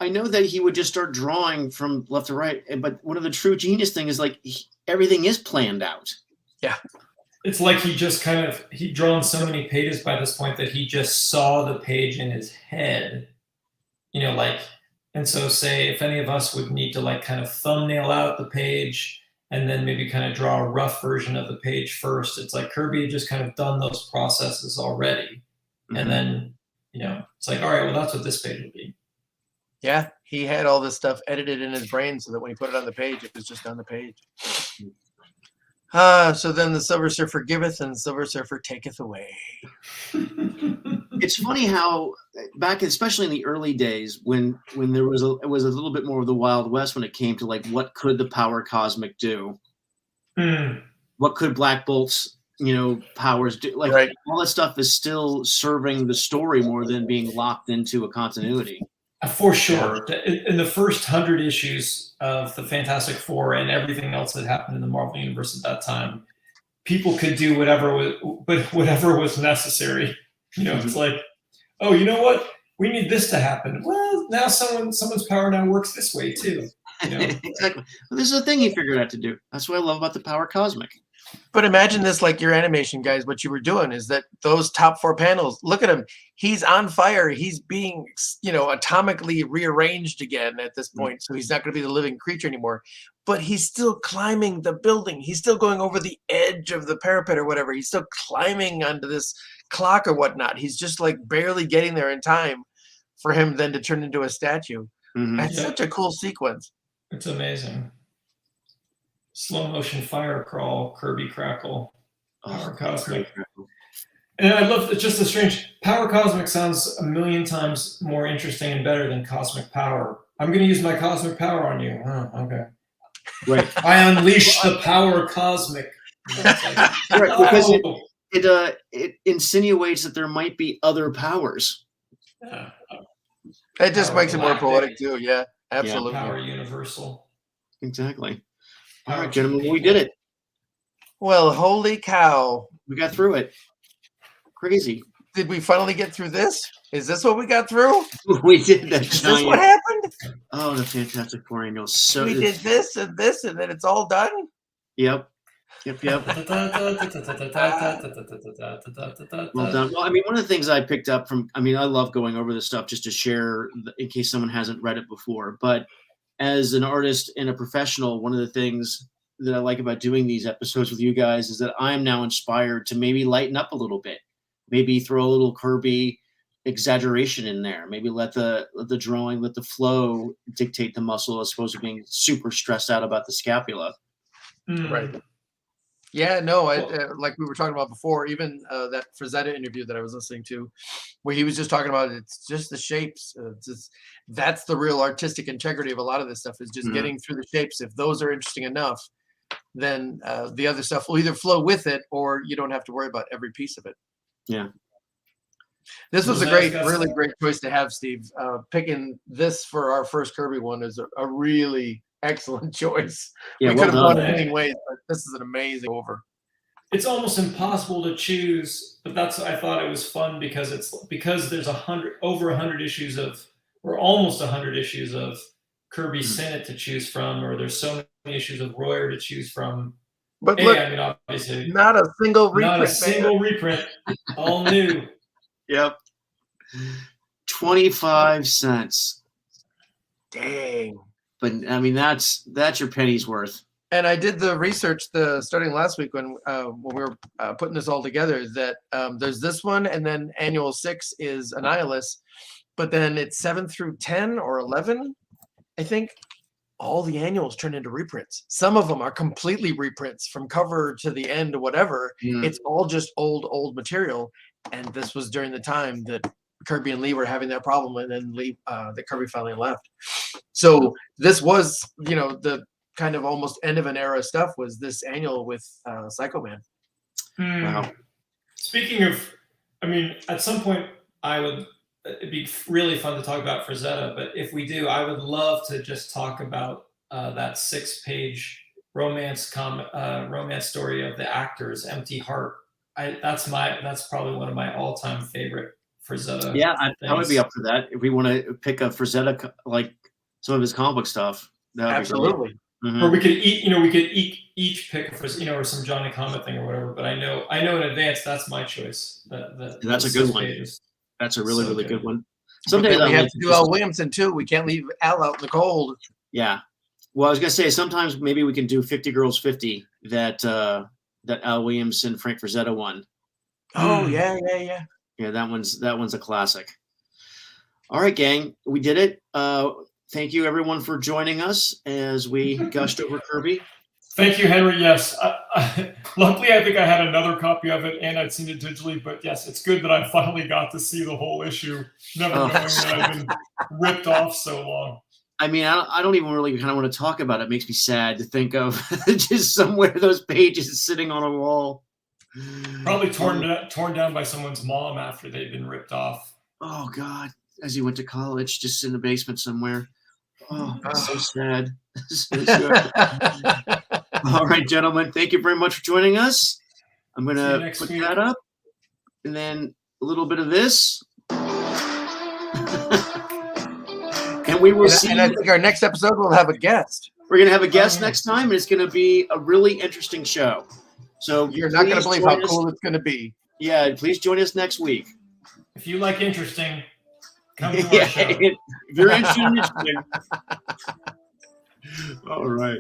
I know that he would just start drawing from left to right, but one of the true genius things is everything is planned out. Yeah. It's like he just he'd drawn so many pages by this point that he just saw the page in his head, and so say if any of us would need to kind of thumbnail out the page and then maybe kind of draw a rough version of the page first, it's like Kirby had just kind of done those processes already. Mm-hmm. And then, it's like, all right, well, that's what this page would be. Yeah, he had all this stuff edited in his brain so that when he put it on the page, it was just on the page. So then the Silver Surfer giveth and Silver Surfer taketh away. It's funny how back, especially in the early days, when there was it was a little bit more of the Wild West when it came to what could the power cosmic do? What could Black Bolt's powers do? All that stuff is still serving the story more than being locked into a continuity. For sure. In the first 100 issues of the Fantastic Four and everything else that happened in the Marvel Universe at that time, people could do whatever was necessary. It's like, oh, you know what? We need this to happen. Well, now someone's power now works this way too. Exactly. Well, this is the thing he figured out to do. That's what I love about the power cosmic. But imagine this, your animation guys, what you were doing is that those top 4 panels, look at him. He's on fire. He's being, atomically rearranged again at this point. So he's not going to be the living creature anymore. But he's still climbing the building. He's still going over the edge of the parapet or whatever. He's still climbing onto this clock or whatnot. He's just barely getting there in time for him then to turn into a statue. Mm-hmm. That's such a cool sequence. It's amazing. Slow motion fire crawl, Kirby crackle, power cosmic. And I love just the strange power cosmic sounds a million times more interesting and better than cosmic power. I'm going to use my cosmic power on you. Oh, okay. Right. I unleash the power cosmic. Right, because it insinuates that there might be other powers. It just makes it more poetic too. Yeah, absolutely. Yeah, power universal. Exactly. All right, gentlemen, we did it. Well, holy cow. We got through it. Crazy. Did we finally get through this? Is this what we got through? We did that. Is this what happened? Oh, the Fantastic Four annual. So we did this, and then it's all done? Yep. Yep. Well done. Well, I mean, one of the things I picked up from, I mean, I love going over this stuff just to share in case someone hasn't read it before. But as an artist and a professional, one of the things that I like about doing these episodes with you guys is that I'm now inspired to maybe lighten up a little bit, maybe throw a little Kirby exaggeration in there, maybe let the drawing, let the flow dictate the muscle as opposed to being super stressed out about the scapula. Right. Yeah, no, like we were talking about before, even that Frazetta interview that I was listening to, where he was just talking about it's just the shapes. That's the real artistic integrity of a lot of this stuff is just getting through the shapes. If those are interesting enough, then the other stuff will either flow with it or you don't have to worry about every piece of it. Yeah. This was a really great choice to have, Steve. Picking this for our first Kirby one is a really excellent choice. Yeah, we could have gone many ways, but this is an amazing over. It's almost impossible to choose, but I thought it was fun because there's over 100 issues of, or almost 100 issues of Kirby Senate to choose from, or there's so many issues of Royer to choose from. But look, I mean, obviously, not a single reprint, all new. Yep. 25 cents. Dang. But I mean, that's your penny's worth. And I did the research starting last week when we were putting this all together that there's this one, and then annual 6 is Annihilus, but then it's 7 through 10 or 11, I think. All the annuals turn into reprints. Some of them are completely reprints from cover to the end or whatever. It's all just old material. And this was during the time that Kirby and Lee were having that problem, and then that Kirby finally left. So this was, the kind of almost end of an era stuff was this annual with Psycho Man. Wow. Speaking of, I mean, at some point it'd be really fun to talk about Frazetta, but if we do, I would love to just talk about that 6-page romance story of the actors, Empty Heart. That's probably one of my all-time favorite Frazetta. Yeah, I would be up for that. If we want to pick a Frazetta, like some of his comic book stuff, that would absolutely. Be great. Or we could each pick a Frazetta, or some Johnny Comet thing or whatever. But I know in advance that's my choice. That's a good one. That's a really, really good one. Sometimes we have to do Al Williamson too. We can't leave Al out in the cold. Yeah. Well, I was gonna say sometimes maybe we can do 50 Girls 50, that Al Williamson, Frank Frazetta one. Oh yeah. Yeah, that one's a classic. All right, gang, we did it. Thank you everyone for joining us as we gushed over Kirby. Thank you, Henry. Yes. Luckily, I think I had another copy of it and I'd seen it digitally. But yes, it's good that I finally got to see the whole issue, never knowing that I've been ripped off so long. I mean, I don't even really kind of want to talk about it. It makes me sad to think of just somewhere those pages sitting on a wall. Probably torn down by someone's mom after they'd been ripped off. Oh, God. As he went to college, just in the basement somewhere. Oh, so sad. So sad. All right, gentlemen, thank you very much for joining us. I'm going to put that up, and then a little bit of this. And we will see. And I think our next episode will have a guest. We're going to have a guest next time, and it's going to be a really interesting show. So you're not going to believe how cool it's going to be. Yeah, please join us next week. If you like interesting, come to our show. If you're interested in interesting. All right.